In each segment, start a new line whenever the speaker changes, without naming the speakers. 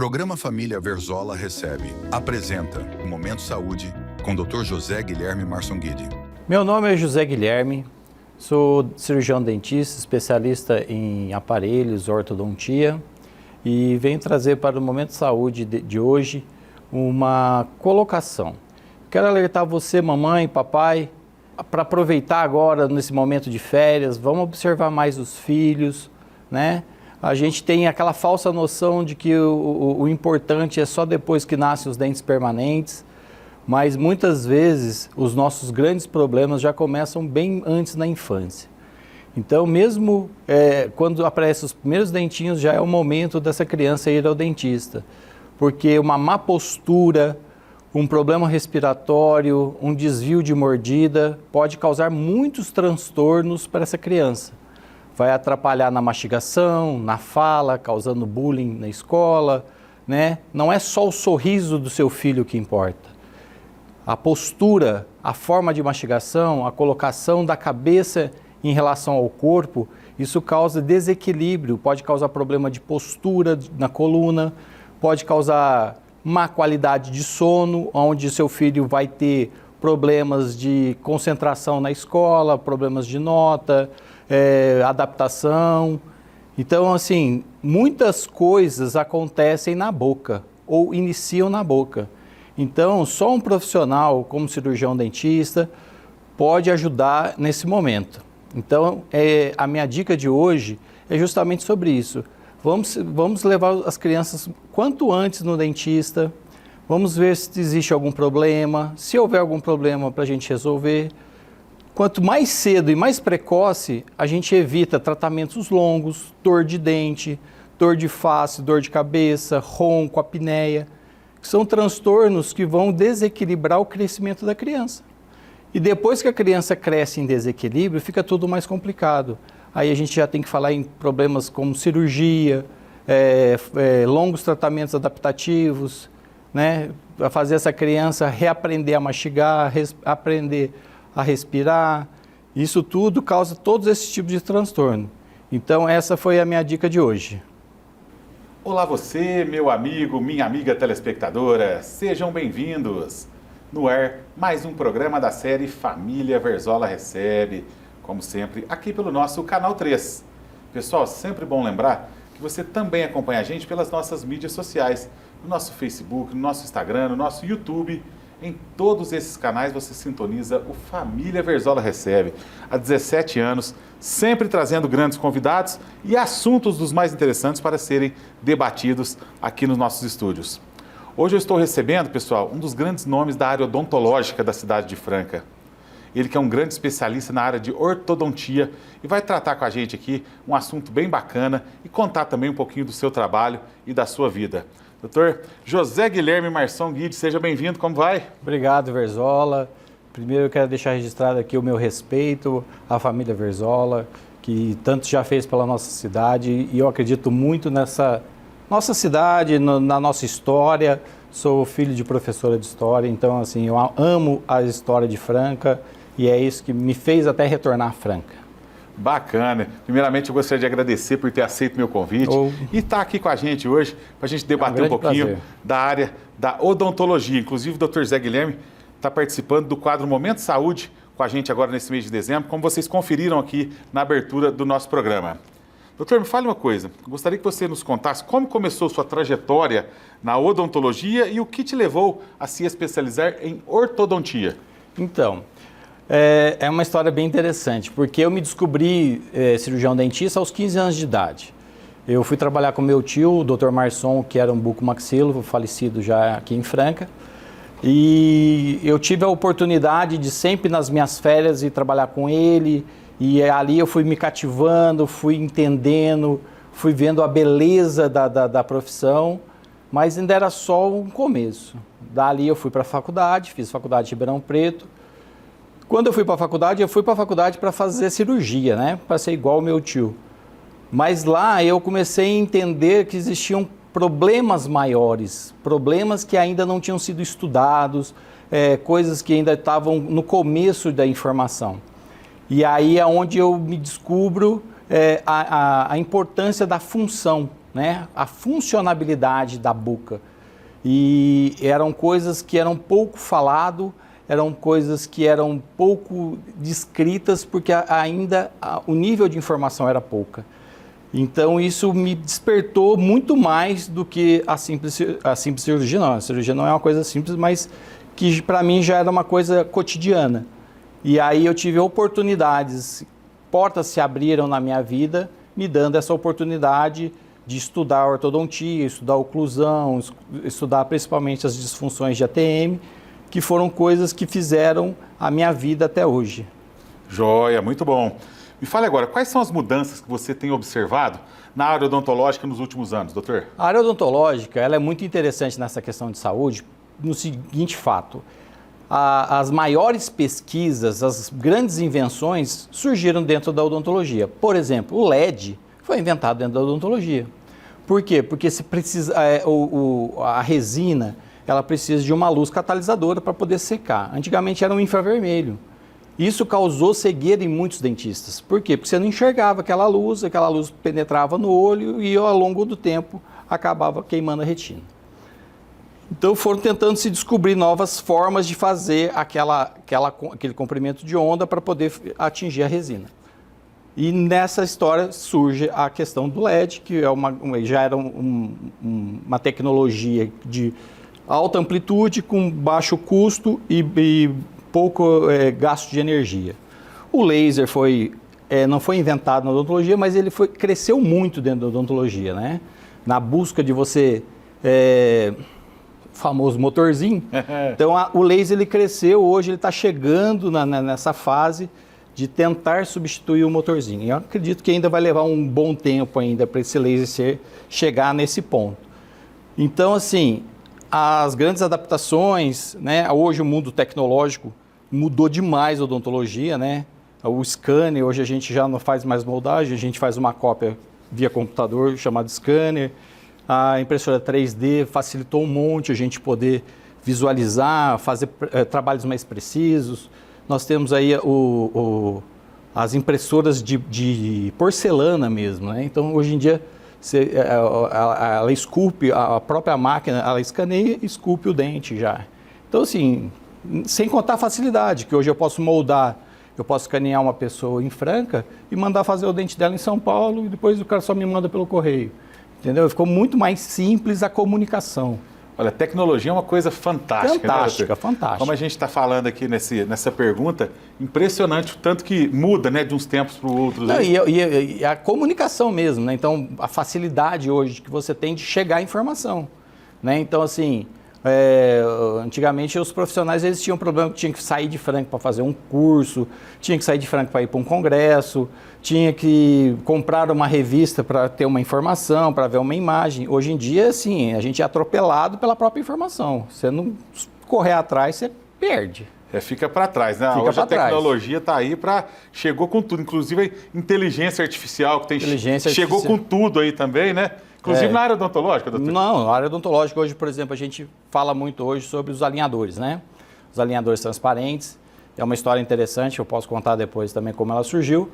Programa Família Verzola recebe, apresenta o Momento Saúde com o Dr. José Guilherme Marsonguide.
Meu nome é José Guilherme, sou cirurgião dentista, especialista em aparelhos, ortodontia e venho trazer para o Momento Saúde de hoje uma colocação. Quero alertar você, mamãe, papai, para aproveitar agora nesse momento de férias, vamos observar mais os filhos, né? A gente tem aquela falsa noção de que o importante é só depois que nascem os dentes permanentes, mas muitas vezes os nossos grandes problemas já começam bem antes na infância. Então, mesmo quando aparecem os primeiros dentinhos, já é o momento dessa criança ir ao dentista, porque uma má postura, um problema respiratório, um desvio de mordida pode causar muitos transtornos para essa criança. Vai atrapalhar na mastigação, na fala, causando bullying na escola, né? Não é só o sorriso do seu filho que importa. A postura, a forma de mastigação, a colocação da cabeça em relação ao corpo, isso causa desequilíbrio, pode causar problema de postura na coluna, pode causar má qualidade de sono, onde seu filho vai ter problemas de concentração na escola, problemas de nota, adaptação. Então, assim, muitas coisas acontecem na boca ou iniciam na boca. Então, só um profissional como cirurgião dentista pode ajudar nesse momento. Então, a minha dica de hoje é justamente sobre isso. Vamos levar as crianças quanto antes no dentista, vamos ver se existe algum problema, se houver algum problema para a gente resolver. Quanto mais cedo e mais precoce, a gente evita tratamentos longos, dor de dente, dor de face, dor de cabeça, ronco, apneia, que são transtornos que vão desequilibrar o crescimento da criança. E depois que a criança cresce em desequilíbrio, fica tudo mais complicado. Aí a gente já tem que falar em problemas como cirurgia, longos tratamentos adaptativos, né? Para fazer essa criança reaprender a mastigar, aprender a respirar. Isso tudo causa todos esses tipos de transtorno. Então essa foi a minha dica de hoje.
Olá você, meu amigo, minha amiga telespectadora, sejam bem-vindos. No ar, mais um programa da série Família Verzola Recebe, como sempre, aqui pelo nosso Canal 3. Pessoal, sempre bom lembrar que você também acompanha a gente pelas nossas mídias sociais, no nosso Facebook, no nosso Instagram, no nosso YouTube. Em todos esses canais você sintoniza o Família Verzola Recebe. Há 17 anos, sempre trazendo grandes convidados e assuntos dos mais interessantes para serem debatidos aqui nos nossos estúdios. Hoje eu estou recebendo, pessoal, um dos grandes nomes da área odontológica da cidade de Franca. Ele que é um grande especialista na área de ortodontia e vai tratar com a gente aqui um assunto bem bacana e contar também um pouquinho do seu trabalho e da sua vida. Doutor José Guilherme Marsonguide, seja bem-vindo, como vai?
Obrigado, Verzola. Primeiro eu quero deixar registrado aqui o meu respeito à família Verzola, que tanto já fez pela nossa cidade, e eu acredito muito nessa nossa cidade, na nossa história. Sou filho de professora de história, então assim, eu amo a história de Franca e é isso que me fez até retornar a Franca.
Bacana. Primeiramente, eu gostaria de agradecer por ter aceito meu convite e estar aqui com a gente hoje para a gente debater um pouquinho prazer da área da odontologia. Inclusive, o Dr. Zé Guilherme está participando do quadro Momento Saúde com a gente agora nesse mês de dezembro, como vocês conferiram aqui na abertura do nosso programa. Doutor, me fale uma coisa. Gostaria que você nos contasse como começou sua trajetória na odontologia e o que te levou a se especializar em ortodontia.
Então, é uma história bem interessante, porque eu me descobri cirurgião dentista aos 15 anos de idade. Eu fui trabalhar com meu tio, o Dr. Marson, que era um bucomaxilo, falecido já aqui em Franca. E eu tive a oportunidade de sempre nas minhas férias ir trabalhar com ele. E ali eu fui me cativando, fui entendendo, fui vendo a beleza da profissão, mas ainda era só um começo. Dali eu fui para a faculdade, fiz faculdade de Ribeirão Preto. Quando eu fui para a faculdade para fazer cirurgia, né? Para ser igual ao meu tio. Mas lá eu comecei a entender que existiam problemas maiores, problemas que ainda não tinham sido estudados, coisas que ainda estavam no começo da informação. E aí é onde eu me descubro a importância da função, né? A funcionabilidade da boca. E eram coisas que eram pouco falado, eram coisas que eram pouco descritas, porque ainda o nível de informação era pouca. Então isso me despertou muito mais do que a simples cirurgia. Não, a cirurgia não é uma coisa simples, mas que para mim já era uma coisa cotidiana. E aí eu tive oportunidades, portas se abriram na minha vida, me dando essa oportunidade de estudar ortodontia, estudar oclusão, estudar principalmente as disfunções de ATM, que foram coisas que fizeram a minha vida até hoje.
Joia, muito bom. Me fale agora, quais são as mudanças que você tem observado na área odontológica nos últimos anos, doutor?
A área odontológica ela é muito interessante nessa questão de saúde, no seguinte fato: as maiores pesquisas, as grandes invenções surgiram dentro da odontologia. Por exemplo, o LED foi inventado dentro da odontologia. Por quê? Porque se precisa, a resina ela precisa de uma luz catalisadora para poder secar. Antigamente era um infravermelho. Isso causou cegueira em muitos dentistas. Por quê? Porque você não enxergava aquela luz penetrava no olho e ao longo do tempo acabava queimando a retina. Então foram tentando se descobrir novas formas de fazer aquele comprimento de onda para poder atingir a resina. E nessa história surge a questão do LED, que já era uma tecnologia de alta amplitude, com baixo custo e pouco gasto de energia. O laser não foi inventado na odontologia, mas ele cresceu muito dentro da odontologia, né? Na busca de você... famoso motorzinho. Então o laser ele cresceu, hoje ele está chegando nessa fase de tentar substituir o motorzinho. Eu acredito que ainda vai levar um bom tempo ainda para esse laser chegar nesse ponto. Então, assim, as grandes adaptações, né? Hoje o mundo tecnológico mudou demais a odontologia, né? O scanner, hoje a gente já não faz mais moldagem, a gente faz uma cópia via computador chamado scanner. A impressora 3D facilitou um monte a gente poder visualizar, fazer trabalhos mais precisos. Nós temos aí as impressoras de porcelana mesmo, né? Então, hoje em dia, ela esculpe, a própria máquina, ela escaneia e esculpe o dente já. Então, assim, sem contar a facilidade, que hoje eu posso moldar, eu posso escanear uma pessoa em Franca e mandar fazer o dente dela em São Paulo e depois o cara só me manda pelo correio. Entendeu? Ficou muito mais simples a comunicação.
Olha, tecnologia é uma coisa fantástica.
Fantástica,
né,
fantástica.
Como a gente está falando aqui nessa pergunta, impressionante o tanto que muda, né, de uns tempos para os outros.
Não, e a comunicação mesmo, né? Então, a facilidade hoje que você tem de chegar à informação, né? Então, assim, antigamente os profissionais eles tinham problema que tinham que sair de Franca para fazer um curso, tinha que sair de Franca para ir para um congresso, tinha que comprar uma revista para ter uma informação, para ver uma imagem. Hoje em dia, assim, a gente é atropelado pela própria informação. Você não correr atrás, você perde.
Fica para trás, né?
Fica
Hoje a
trás.
tecnologia está aí chegou com tudo, inclusive a inteligência artificial que chegou com tudo aí também, né? Inclusive na área odontológica, doutor?
Não, na área odontológica hoje, por exemplo, a gente fala muito hoje sobre os alinhadores, né? Os alinhadores transparentes. É uma história interessante, eu posso contar depois também como ela surgiu.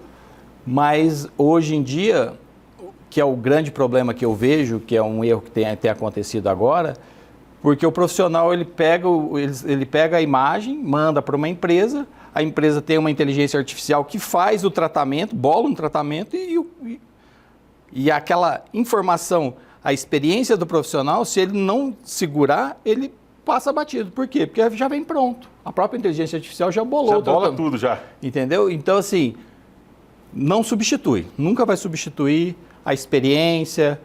Mas hoje em dia, que é o grande problema que eu vejo, que é um erro que tem acontecido agora, porque o profissional ele pega a imagem, manda para uma empresa, a empresa tem uma inteligência artificial que faz o tratamento, bola um tratamento e aquela informação, a experiência do profissional, se ele não segurar, ele passa batido. Por quê? Porque já vem pronto. A própria inteligência artificial já bolou.
Já bola tudo já.
Entendeu? Então, assim, não substitui. Nunca vai substituir a experiência,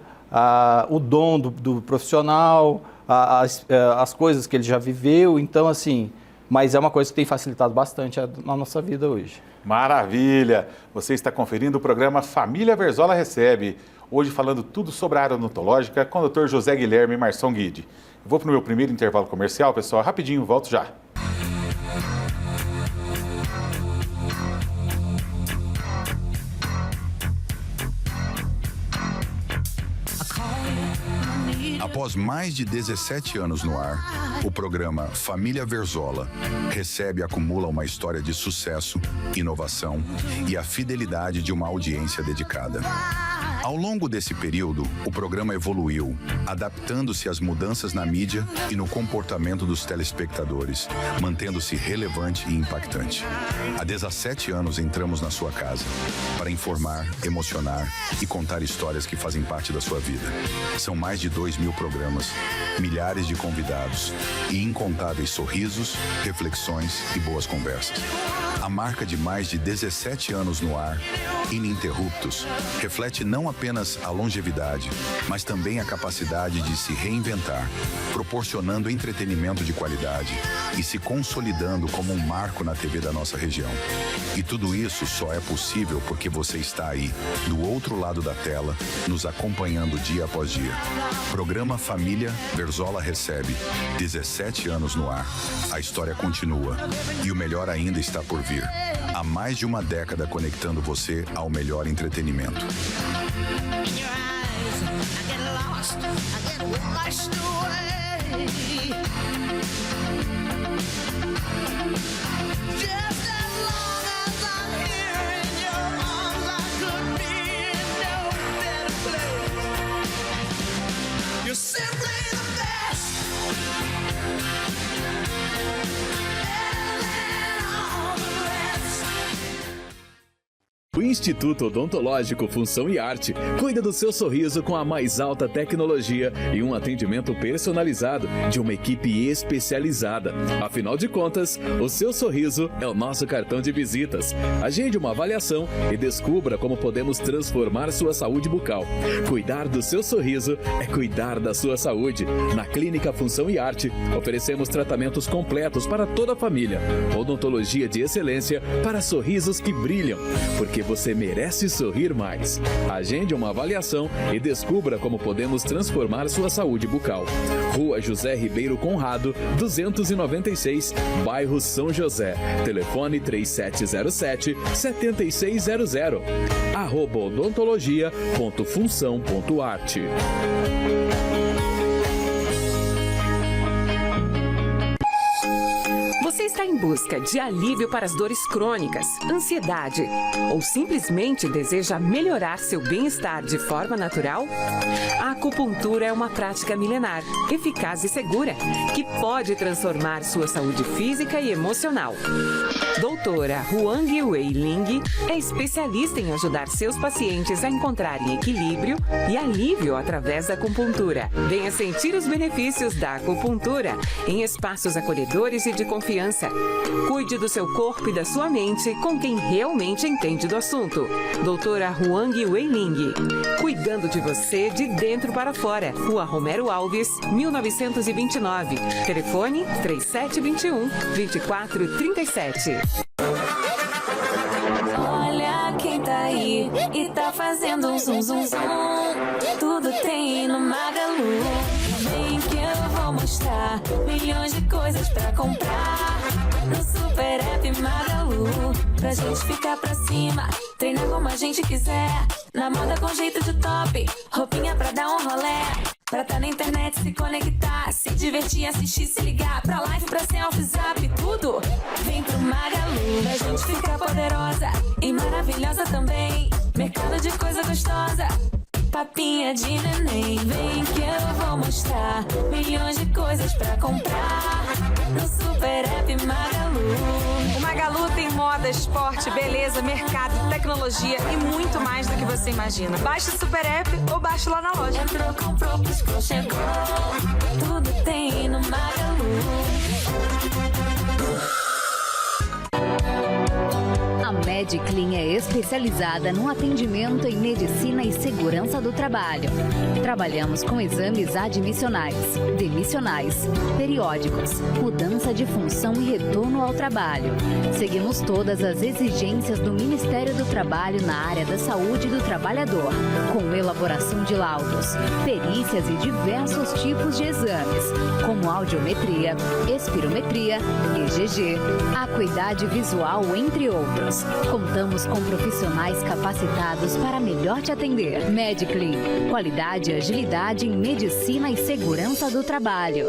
o dom do profissional, as coisas que ele já viveu. Então, assim, mas é uma coisa que tem facilitado bastante a nossa vida hoje.
Maravilha! Você está conferindo o programa Família Verzola Recebe. Hoje falando tudo sobre a área odontológica com o Dr. José Guilherme Marson Guide. Vou para o meu primeiro intervalo comercial, pessoal. Rapidinho, volto já.
Após mais de 17 anos no ar, o programa Família Verzola recebe e acumula uma história de sucesso, inovação e a fidelidade de uma audiência dedicada. Ao longo desse período, o programa evoluiu, adaptando-se às mudanças na mídia e no comportamento dos telespectadores, mantendo-se relevante e impactante. Há 17 anos entramos na sua casa para informar, emocionar e contar histórias que fazem parte da sua vida. São mais de 2.000 programas, milhares de convidados e incontáveis sorrisos, reflexões e boas conversas. A marca de mais de 17 anos no ar, ininterruptos, reflete não apenas a longevidade, mas também a capacidade de se reinventar, proporcionando entretenimento de qualidade e se consolidando como um marco na TV da nossa região. E tudo isso só é possível porque você está aí, do outro lado da tela, nos acompanhando dia após dia. Programa Família Verzola recebe 17 anos no ar. A história continua e o melhor ainda está por vir. Há mais de uma década conectando você ao melhor entretenimento.
O Instituto Odontológico Função e Arte cuida do seu sorriso com a mais alta tecnologia e um atendimento personalizado de uma equipe especializada. Afinal de contas, o seu sorriso é o nosso cartão de visitas. Agende uma avaliação e descubra como podemos transformar sua saúde bucal. Cuidar do seu sorriso é cuidar da sua saúde. Na Clínica Função e Arte, oferecemos tratamentos completos para toda a família. Odontologia de excelência para sorrisos que brilham, porque você merece sorrir mais. Agende uma avaliação e descubra como podemos transformar sua saúde bucal. Rua José Ribeiro Conrado, 296, bairro São José. Telefone 3707-7600. @odontologia.função.arte.
Você está em busca de alívio para as dores crônicas, ansiedade ou simplesmente deseja melhorar seu bem-estar de forma natural? A acupuntura é uma prática milenar, eficaz e segura, que pode transformar sua saúde física e emocional. Doutora Huang Wei Ling é especialista em ajudar seus pacientes a encontrarem equilíbrio e alívio através da acupuntura. Venha sentir os benefícios da acupuntura em espaços acolhedores e de confiança. Cuide do seu corpo e da sua mente com quem realmente entende do assunto. Doutora Huang Wei Ling, cuidando de você de dentro para fora. Rua Romero Alves, 1929. Telefone 3721-2437.
Olha quem tá aí e tá fazendo um zum zum zum. Tudo tem no Magalu. Vem que eu vou mostrar milhões de coisas pra comprar no Super App Magalu. Pra gente ficar pra cima, treinar como a gente quiser. Na moda com jeito de top, roupinha pra dar um rolé. Pra tá na internet, se conectar, se divertir, assistir, se ligar. Pra live, pra selfie, zap, tudo vem pro Magalu. Pra gente ficar poderosa e maravilhosa também. Mercado de coisa gostosa, papinha de neném. Vem que eu vou mostrar milhões de coisas pra comprar no Super App Magalu.
O Magalu tem moda, esporte, beleza, mercado, tecnologia e muito mais do que você imagina. Baixe o Super App ou baixe lá na loja.
Entrou, comprou, piscou, chegou. Tudo tem no Magalu.
A Mediclin é especializada no atendimento em medicina e segurança do trabalho. Trabalhamos com exames admissionais, demissionais, periódicos, mudança de função e retorno ao trabalho. Seguimos todas as exigências do Ministério do Trabalho na área da saúde do trabalhador, com elaboração de laudos, perícias e diversos tipos de exames, como audiometria, espirometria, EGG, acuidade visual, entre outros. Contamos com profissionais capacitados para melhor te atender. Mediclin, qualidade e agilidade em medicina e segurança do trabalho.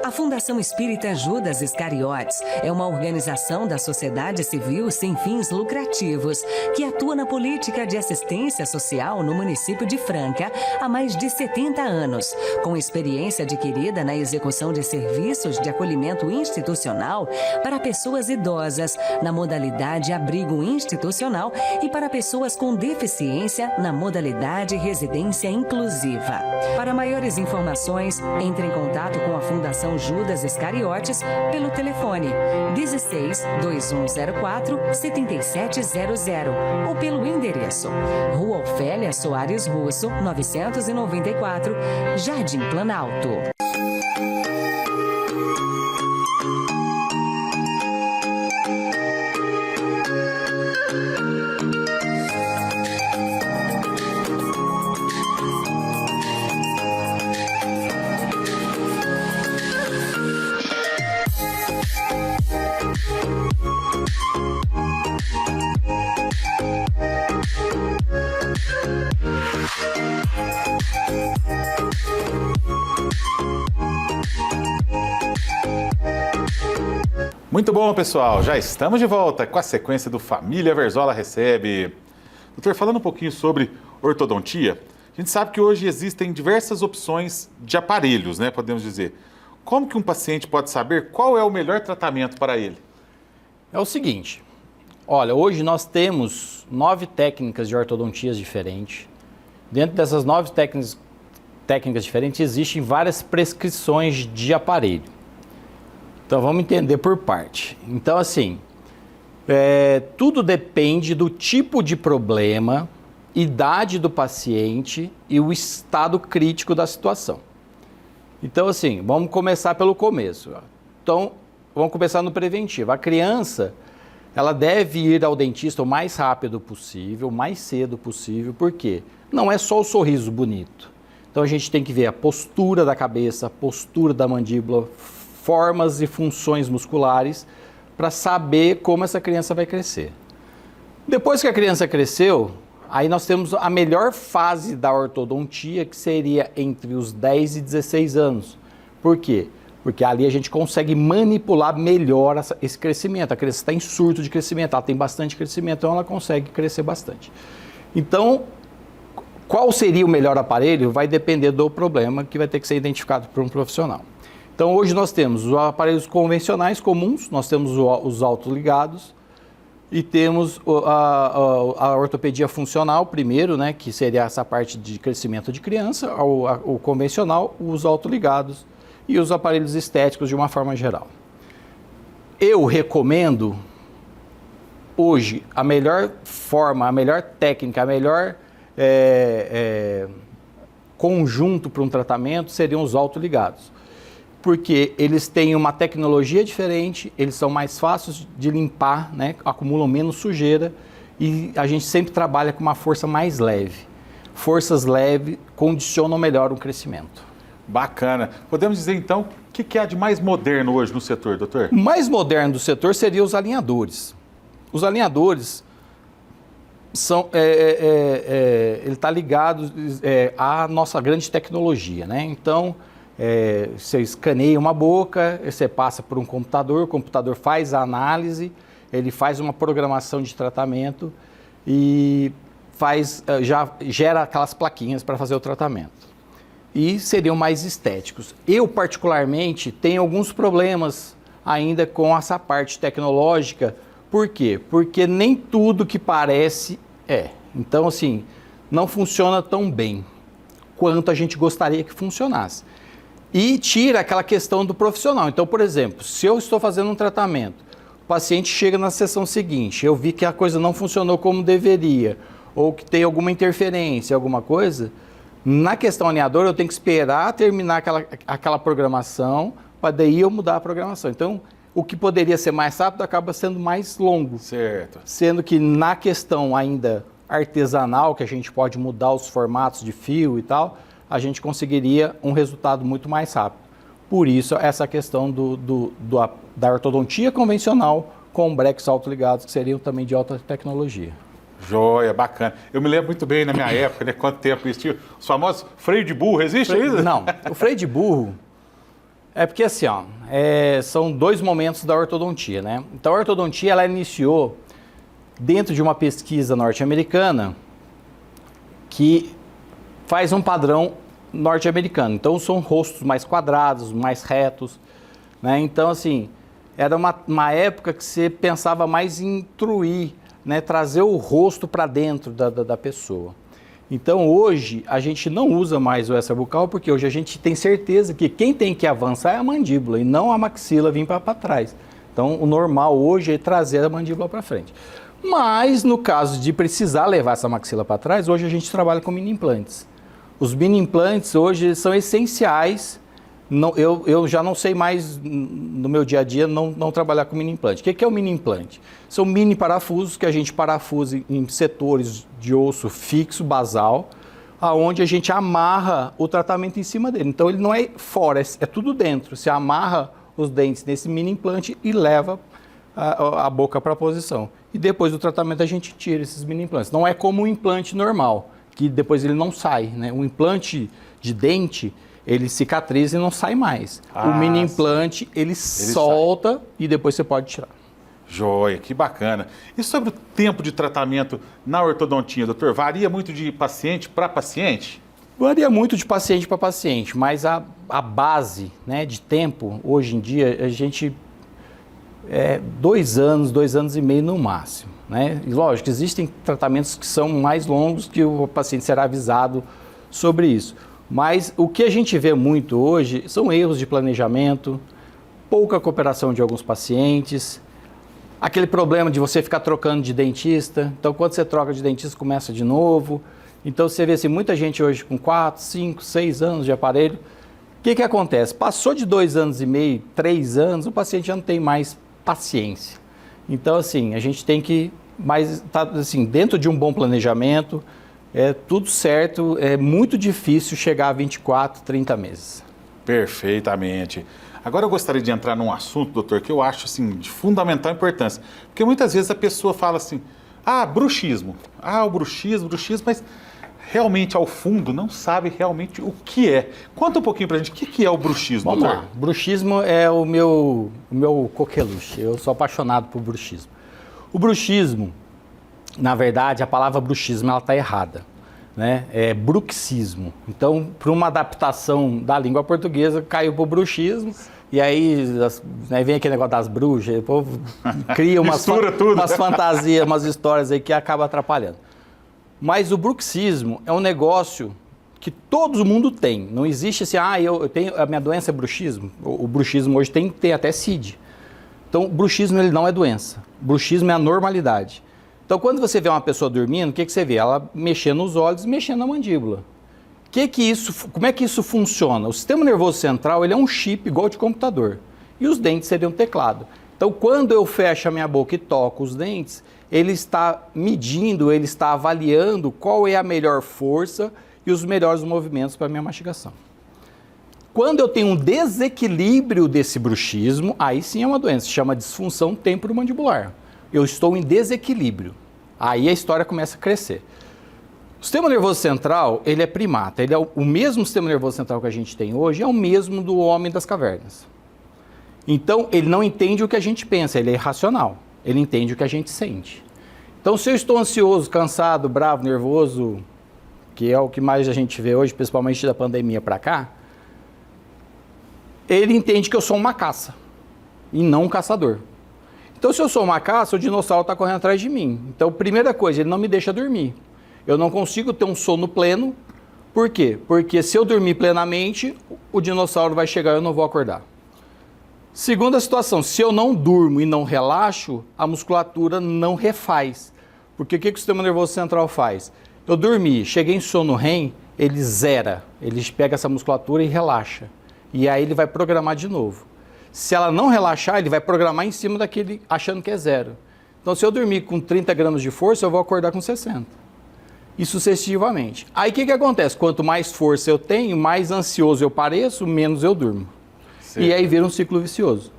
A
Fundação Espírita Judas Iscariotes é uma organização da sociedade civil sem fins lucrativos que atua na política de assistência social no município de Franca há mais de 70 anos, com experiência adquirida na execução de serviços de acolhimento institucional para pessoas idosas na modalidade abrigo institucional e para pessoas com deficiência na modalidade residência inclusiva. Para maiores informações, entre em contato com a Fundação Judas Iscariotes pelo telefone 16 2104 7700 ou pelo endereço Rua Ofélia Soares Russo, 994, Jardim Planalto.
Muito bom, pessoal. Já estamos de volta com a sequência do Família Verzola Recebe. Doutor, falando um pouquinho sobre ortodontia, a gente sabe que hoje existem diversas opções de aparelhos, né, podemos dizer. Como que um paciente pode saber qual é o melhor tratamento para ele?
É o seguinte, olha, hoje nós temos 9 técnicas de ortodontias diferentes. Dentro dessas 9 técnicas diferentes, existem várias prescrições de aparelho. Então, vamos entender por parte. Então, assim, tudo depende do tipo de problema, idade do paciente e o estado crítico da situação. Então, assim, vamos começar pelo começo. Então, vamos começar no preventivo. A criança, ela deve ir ao dentista o mais rápido possível, o mais cedo possível, porque não é só o sorriso bonito. Então, a gente tem que ver a postura da cabeça, a postura da mandíbula, formas e funções musculares para saber como essa criança vai crescer. Depois que a criança cresceu, aí nós temos a melhor fase da ortodontia, que seria entre os 10 e 16 anos. Por quê? Porque ali a gente consegue manipular melhor esse crescimento. A criança está em surto de crescimento, ela tem bastante crescimento, então ela consegue crescer bastante. Então, qual seria o melhor aparelho? Vai depender do problema que vai ter que ser identificado por um profissional. Então, hoje nós temos os aparelhos convencionais comuns, nós temos os autoligados e temos a ortopedia funcional primeiro, né, que seria essa parte de crescimento de criança, o convencional, os autoligados e os aparelhos estéticos de uma forma geral. Eu recomendo hoje a melhor forma, a melhor técnica, a melhor conjunto para um tratamento seriam os autoligados. Porque eles têm uma tecnologia diferente, eles são mais fáceis de limpar, né? Acumulam menos sujeira e a gente sempre trabalha com uma força mais leve. Forças leves condicionam melhor o crescimento.
Bacana. Podemos dizer, então, o que há de mais moderno hoje no setor, doutor?
O mais moderno do setor seria os alinhadores. Os alinhadores são, ele está ligado à nossa grande tecnologia, né? Então, você escaneia uma boca, você passa por um computador, o computador faz a análise, ele faz uma programação de tratamento e já gera aquelas plaquinhas para fazer o tratamento. E seriam mais estéticos. Eu, particularmente, tenho alguns problemas ainda com essa parte tecnológica. Por quê? Porque nem tudo que parece é. Então, assim, não funciona tão bem quanto a gente gostaria que funcionasse. E tira aquela questão do profissional. Então, por exemplo, se eu estou fazendo um tratamento, o paciente chega na sessão seguinte, eu vi que a coisa não funcionou como deveria, ou que tem alguma interferência, alguma coisa, na questão alinhadora eu tenho que esperar terminar aquela programação, para daí eu mudar a programação. Então, o que poderia ser mais rápido acaba sendo mais longo.
Certo.
Sendo que na questão ainda artesanal, que a gente pode mudar os formatos de fio e tal, a gente conseguiria um resultado muito mais rápido. Por isso, essa questão da ortodontia convencional com breques autoligados, que seriam também de alta tecnologia.
Joia, bacana. Eu me lembro muito bem na minha época, né? Quanto tempo existia. Os famosos freio de burro, existe ainda?
Não, o freio de burro, É porque assim, ó, são 2 momentos da ortodontia, né? Então a ortodontia, ela iniciou dentro de uma pesquisa norte-americana que faz um padrão norte-americano. Então são rostos mais quadrados, mais retos, né? Então assim, era uma época que você pensava mais em intruir, né? Trazer o rosto para dentro da pessoa. Então hoje a gente não usa mais o extrabucal porque hoje a gente tem certeza que quem tem que avançar é a mandíbula e não a maxila vir para trás. Então o normal hoje é trazer a mandíbula para frente. Mas no caso de precisar levar essa maxila para trás, hoje a gente trabalha com mini implantes. Os mini implantes hoje são essenciais. Eu já não sei mais no meu dia a dia não trabalhar com mini implante. O que é o mini implante? São mini parafusos que a gente parafusa em setores de osso fixo, basal, aonde a gente amarra o tratamento em cima dele. Então ele não é fora, é tudo dentro. Você amarra os dentes nesse mini implante e leva a boca para a posição. E depois do tratamento a gente tira esses mini implantes. Não é como um implante normal, que depois ele não sai, né? Um implante de dente, ele cicatriza e não sai mais. O mini implante, ele solta e depois você pode tirar.
Joia, que bacana. E sobre o tempo de tratamento na ortodontia, doutor? Varia muito de paciente para paciente?
Varia muito de paciente para paciente, mas a base, né, de tempo, hoje em dia, a gente... 2 anos, 2 anos e meio no máximo, né? E lógico, existem tratamentos que são mais longos que o paciente será avisado sobre isso. Mas o que a gente vê muito hoje são erros de planejamento, pouca cooperação de alguns pacientes, aquele problema de você ficar trocando de dentista. Então, quando você troca de dentista, começa de novo. Então, você vê assim, muita gente hoje com 4, 5, 6 anos de aparelho. O que acontece? Passou de 2 anos e meio, 3 anos, o paciente já não tem mais paciência. Então, assim, a gente tem que, assim, dentro de um bom planejamento, tudo certo, é muito difícil chegar a 24, 30 meses.
Perfeitamente. Agora eu gostaria de entrar num assunto, doutor, que eu acho, assim, de fundamental importância. Porque muitas vezes a pessoa fala assim, bruxismo. O bruxismo, mas realmente, ao fundo, não sabe realmente o que é. Conta um pouquinho pra gente, o que é o bruxismo,
Vamos
doutor?
lá. Bruxismo é o meu coqueluche. Eu sou apaixonado por bruxismo. O bruxismo, na verdade, a palavra bruxismo, ela está errada, né? É bruxismo. Então, para uma adaptação da língua portuguesa, caiu para o bruxismo. E aí, vem aquele negócio das bruxas, o povo cria umas fantasias, umas histórias aí que acaba atrapalhando. Mas o bruxismo é um negócio que todo mundo tem. Não existe assim, eu tenho, a minha doença é bruxismo. O bruxismo hoje tem até CID. Então, o bruxismo ele não é doença. O bruxismo é a normalidade. Então, quando você vê uma pessoa dormindo, o que você vê? Ela mexendo os olhos, mexendo na mandíbula. Como é que isso funciona? O sistema nervoso central ele é um chip igual de computador. E os dentes seriam um teclado. Então, quando eu fecho a minha boca e toco os dentes, ele está medindo, ele está avaliando qual é a melhor força e os melhores movimentos para a minha mastigação. Quando eu tenho um desequilíbrio desse bruxismo, aí sim é uma doença, se chama disfunção temporomandibular. Eu estou em desequilíbrio. Aí a história começa a crescer. O sistema nervoso central, ele é primata. Ele é o mesmo sistema nervoso central que a gente tem hoje, é o mesmo do homem das cavernas. Então, ele não entende o que a gente pensa, ele é irracional. Ele entende o que a gente sente. Então, se eu estou ansioso, cansado, bravo, nervoso, que é o que mais a gente vê hoje, principalmente da pandemia para cá, ele entende que eu sou uma caça e não um caçador. Então, se eu sou uma caça, o dinossauro está correndo atrás de mim. Então, primeira coisa, ele não me deixa dormir. Eu não consigo ter um sono pleno. Por quê? Porque se eu dormir plenamente, o dinossauro vai chegar e eu não vou acordar. Segunda situação, se eu não durmo e não relaxo, a musculatura não refaz. Porque o que o sistema nervoso central faz? Eu dormi, cheguei em sono REM, ele zera. Ele pega essa musculatura e relaxa. E aí ele vai programar de novo. Se ela não relaxar, ele vai programar em cima daquele, achando que é zero. Então, se eu dormir com 30 gramas de força, eu vou acordar com 60. E sucessivamente. Aí, o que acontece? Quanto mais força eu tenho, mais ansioso eu pareço, menos eu durmo. Certo. E aí vira um ciclo vicioso.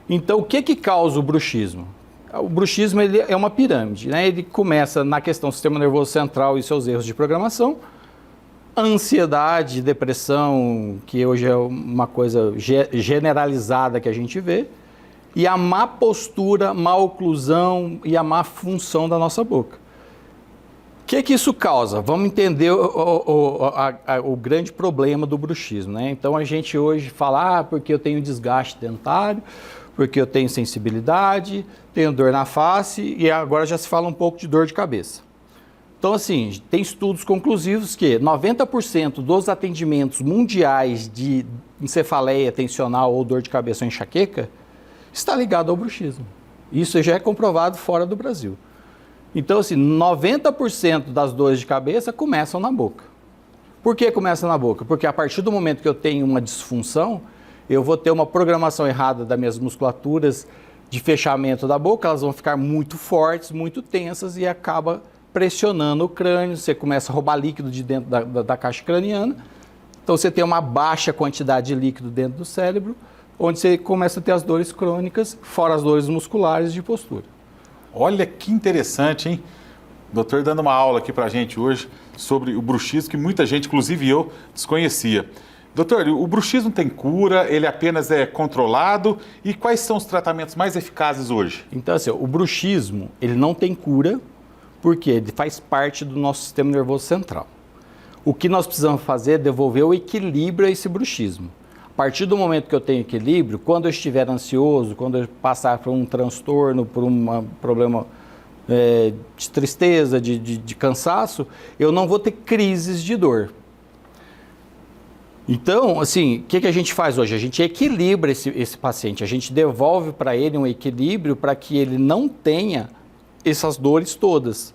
Então, o que causa o bruxismo? O bruxismo ele é uma pirâmide, né? Ele começa na questão do sistema nervoso central e seus erros de programação. ansiedade, depressão, que hoje é uma coisa generalizada que a gente vê, e a má postura, má oclusão e a má função da nossa boca. O que isso causa? Vamos entender o grande problema do bruxismo, né? Então a gente hoje fala, porque eu tenho desgaste dentário, porque eu tenho sensibilidade, tenho dor na face, e agora já se fala um pouco de dor de cabeça. Então, assim, tem estudos conclusivos que 90% dos atendimentos mundiais de encefaleia tensional ou dor de cabeça ou enxaqueca está ligado ao bruxismo. Isso já é comprovado fora do Brasil. Então, assim, 90% das dores de cabeça começam na boca. Por que começa na boca? Porque a partir do momento que eu tenho uma disfunção, eu vou ter uma programação errada das minhas musculaturas de fechamento da boca, elas vão ficar muito fortes, muito tensas e acaba pressionando o crânio, você começa a roubar líquido de dentro da caixa craniana, então você tem uma baixa quantidade de líquido dentro do cérebro, onde você começa a ter as dores crônicas, fora as dores musculares de postura.
Olha que interessante, hein? O doutor dando uma aula aqui pra gente hoje sobre o bruxismo, que muita gente, inclusive eu, desconhecia. Doutor, o bruxismo tem cura, ele apenas é controlado, e quais são os tratamentos mais eficazes hoje?
Então, assim, o bruxismo, ele não tem cura, porque ele faz parte do nosso sistema nervoso central. O que nós precisamos fazer é devolver o equilíbrio a esse bruxismo. A partir do momento que eu tenho equilíbrio, quando eu estiver ansioso, quando eu passar por um transtorno, por um problema de tristeza, de cansaço, eu não vou ter crises de dor. Então, assim, o que a gente faz hoje? A gente equilibra esse paciente, a gente devolve para ele um equilíbrio para que ele não tenha essas dores todas.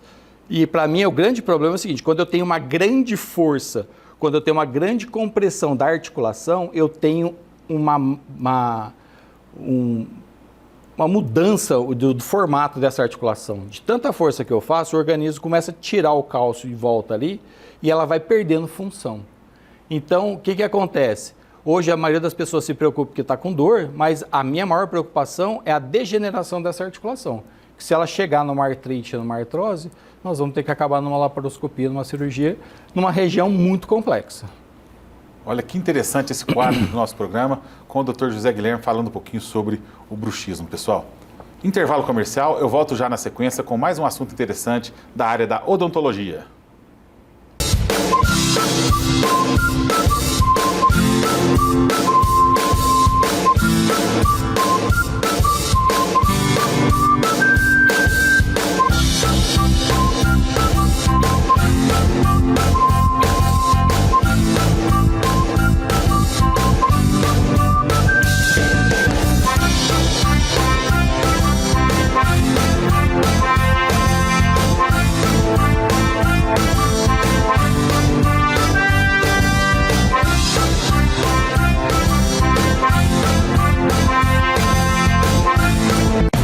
E para mim o grande problema é o seguinte, quando eu tenho uma grande força, quando eu tenho uma grande compressão da articulação, eu tenho uma mudança do formato dessa articulação. De tanta força que eu faço, o organismo começa a tirar o cálcio de volta ali e ela vai perdendo função. Então, o que acontece? Hoje a maioria das pessoas se preocupa porque está com dor, mas a minha maior preocupação é a degeneração dessa articulação. Se ela chegar numa artrite, numa artrose, nós vamos ter que acabar numa laparoscopia, numa cirurgia, numa região muito complexa.
Olha que interessante esse quadro do nosso programa, com o Dr. José Guilherme falando um pouquinho sobre o bruxismo, pessoal. Intervalo comercial, eu volto já na sequência com mais um assunto interessante da área da odontologia.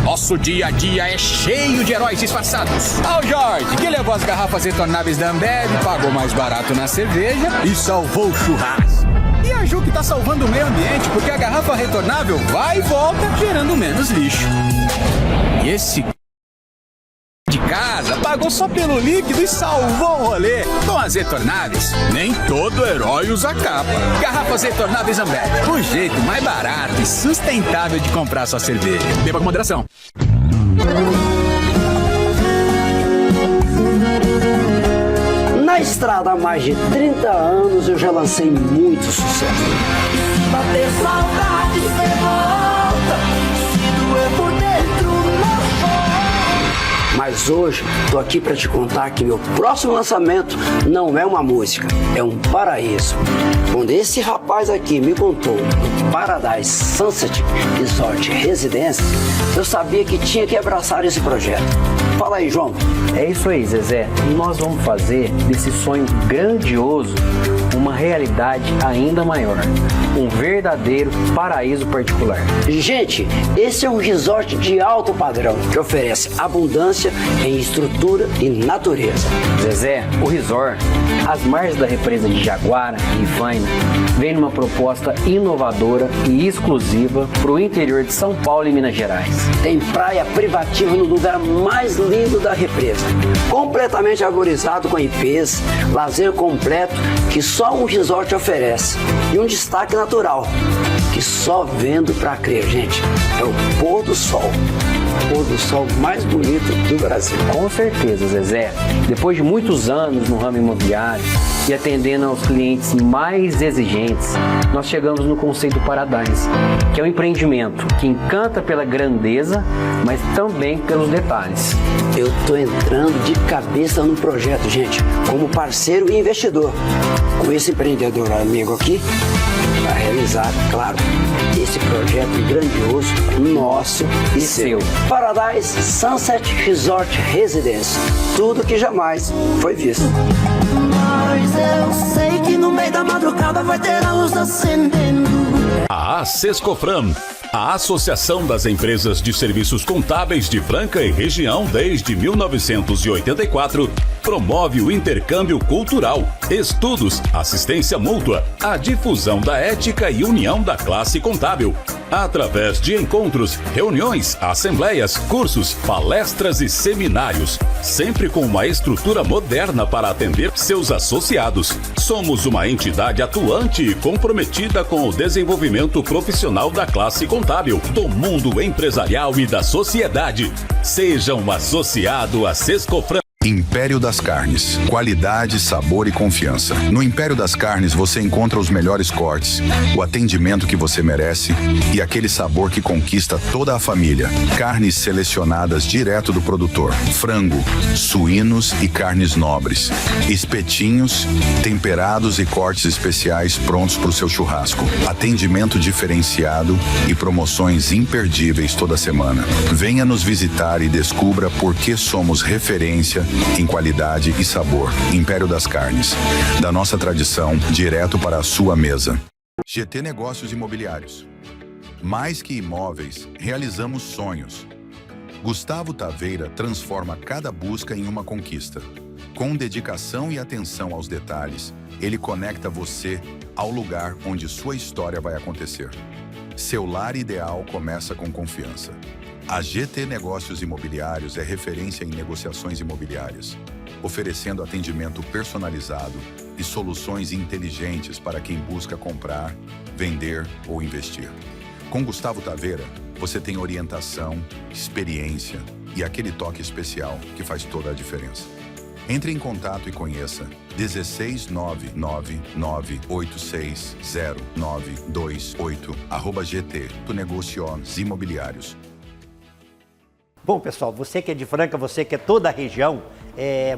Nosso dia a dia é cheio de heróis disfarçados. Ao Jorge, que levou as garrafas retornáveis da Ambev, pagou mais barato na cerveja e salvou o churrasco. E a Ju, que tá salvando o meio ambiente, porque a garrafa retornável vai e volta, gerando menos lixo. E esse de casa pagou só pelo líquido e salvou o rolê. Com as retornáveis, nem todo herói usa capa. Garrafas retornáveis Ambev, o jeito mais barato e sustentável de comprar sua cerveja. Beba com moderação.
Na estrada há mais de 30 anos eu já lancei muito sucesso.
Bater saudade, cê volta. Se doer por dentro, não for.
Mas hoje tô aqui para te contar que meu próximo lançamento não é uma música, é um paraíso. Quando esse rapaz aqui me contou do Paradise Sunset Resort Residência, eu sabia que tinha que abraçar esse projeto. Fala aí, João.
É isso aí, Zezé. Nós vamos fazer desse sonho grandioso uma realidade ainda maior. Um verdadeiro paraíso particular.
Gente, esse é um resort de alto padrão que oferece abundância em estrutura e natureza.
Zezé, o resort, às margens da represa de Jaguara e Ivaina, vem numa proposta inovadora e exclusiva para o interior de São Paulo e Minas Gerais.
Tem praia privativa no lugar mais lindo da represa, completamente arborizado com ipês, lazer completo que só um resort oferece e um destaque natural que só vendo pra crer, gente, é o pôr do sol. O pôr do sol mais bonito do Brasil.
Com certeza, Zezé. Depois de muitos anos no ramo imobiliário e atendendo aos clientes mais exigentes, nós chegamos no conceito Paradise, que é um empreendimento que encanta pela grandeza, mas também pelos detalhes.
Eu tô entrando de cabeça no projeto, gente, como parceiro e investidor. Com esse empreendedor amigo aqui, para realizar, claro, esse projeto grandioso, nosso e seu. Paradise Sunset Resort Residence. Tudo que jamais foi visto.
Mas eu sei que no meio da madrugada vai ter a luz acendendo.
A Sescofran, a Associação das Empresas de Serviços Contábeis de Franca e Região desde 1984, promove o intercâmbio cultural, estudos, assistência mútua, a difusão da ética e união da classe contábil, através de encontros, reuniões, assembleias, cursos, palestras e seminários, sempre com uma estrutura moderna para atender seus associados. Somos uma entidade atuante e comprometida com o desenvolvimento profissional da classe contábil, do mundo empresarial e da sociedade. Seja um associado à Sescofran.
Império das Carnes. Qualidade, sabor e confiança. No Império das Carnes você encontra os melhores cortes, o atendimento que você merece e aquele sabor que conquista toda a família. Carnes selecionadas direto do produtor. Frango, suínos e carnes nobres. Espetinhos, temperados e cortes especiais prontos para o seu churrasco. Atendimento diferenciado e promoções imperdíveis toda semana. Venha nos visitar e descubra por que somos referência em qualidade e sabor. Império das Carnes. Da nossa tradição, direto para a sua mesa. GT Negócios Imobiliários. Mais que imóveis, realizamos sonhos. Gustavo Taveira transforma cada busca em uma conquista. Com dedicação e atenção aos detalhes, ele conecta você ao lugar onde sua história vai acontecer. Seu lar ideal começa com confiança. A GT Negócios Imobiliários é referência em negociações imobiliárias, oferecendo atendimento personalizado e soluções inteligentes para quem busca comprar, vender ou investir. Com Gustavo Taveira, você tem orientação, experiência e aquele toque especial que faz toda a diferença. Entre em contato e conheça 16998609228 @GT Negócios
Bom, pessoal, você que é de Franca, você que é toda a região,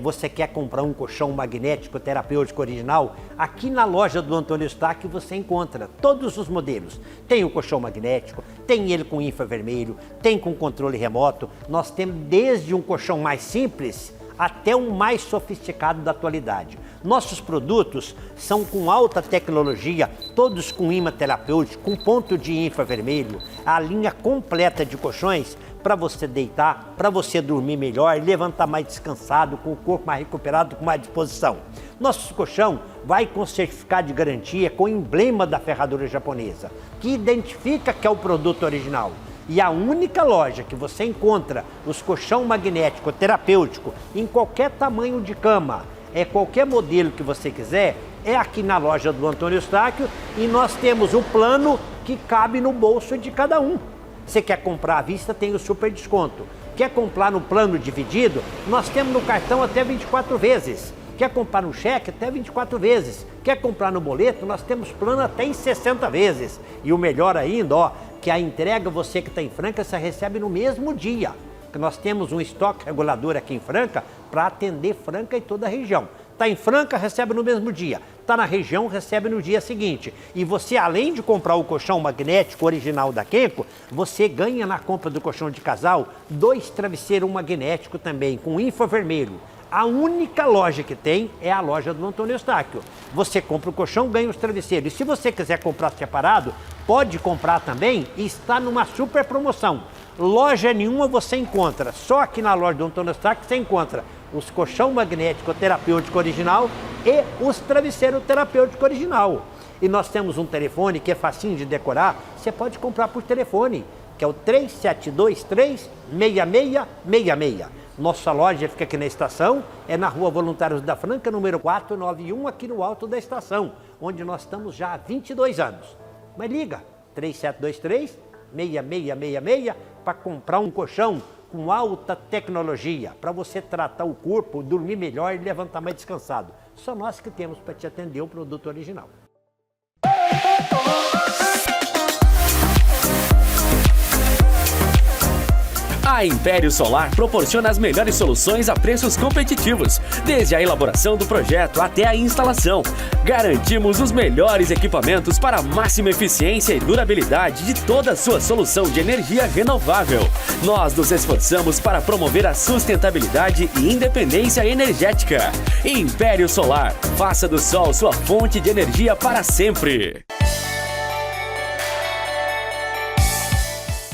você quer comprar um colchão magnético terapêutico original, aqui na loja do Antônio Eustáquio você encontra todos os modelos. Tem o colchão magnético, tem ele com infravermelho, tem com controle remoto. Nós temos desde um colchão mais simples até o mais sofisticado da atualidade. Nossos produtos são com alta tecnologia, todos com imã terapêutico, com ponto de infravermelho, a linha completa de colchões para você deitar, para você dormir melhor, levantar mais descansado, com o corpo mais recuperado, com mais disposição. Nosso colchão vai com certificado de garantia, com o emblema da ferradura japonesa, que identifica que é o produto original. E a única loja que você encontra os colchão magnético terapêutico em qualquer tamanho de cama, qualquer modelo que você quiser, é aqui na loja do Antônio Eustáquio, e nós temos o plano que cabe no bolso de cada um. Você quer comprar à vista, tem o super desconto. Quer comprar no plano dividido, nós temos no cartão até 24 vezes. Quer comprar no cheque, até 24 vezes. Quer comprar no boleto, nós temos plano até em 60 vezes. E o melhor ainda, que a entrega, você que está em Franca, você recebe no mesmo dia. Que nós temos um estoque regulador aqui em Franca para atender Franca e toda a região. Está em Franca, recebe no mesmo dia. Está na região, recebe no dia seguinte. E você, além de comprar o colchão magnético original da Kenko, você ganha na compra do colchão de casal 2 travesseiros magnéticos também, com infravermelho. A única loja que tem é a loja do Antônio Eustáquio. Você compra o colchão, ganha os travesseiros. E se você quiser comprar separado, pode comprar também e está numa super promoção. Loja nenhuma você encontra, só aqui na loja do Antônio Eustáquio você encontra os colchão magnético terapêutico original e os travesseiros terapêutico original. E nós temos um telefone que é facinho de decorar, você pode comprar por telefone, que é o 3723-6666. Nossa loja fica aqui na estação, é na Rua Voluntários da Franca, número 491, aqui no alto da onde nós estamos já há 22 anos. Mas liga, 3723-6666, para comprar um colchão com alta tecnologia, para você tratar o corpo, dormir melhor e levantar mais descansado. Só nós que temos para te atender o produto original.
A Império Solar proporciona as melhores soluções a preços competitivos, desde a elaboração do projeto até a instalação. Garantimos os melhores equipamentos para a máxima eficiência e durabilidade de toda a sua solução de energia renovável. Nós nos esforçamos para promover a sustentabilidade e independência energética. Império Solar, faça do sol sua fonte de energia para sempre.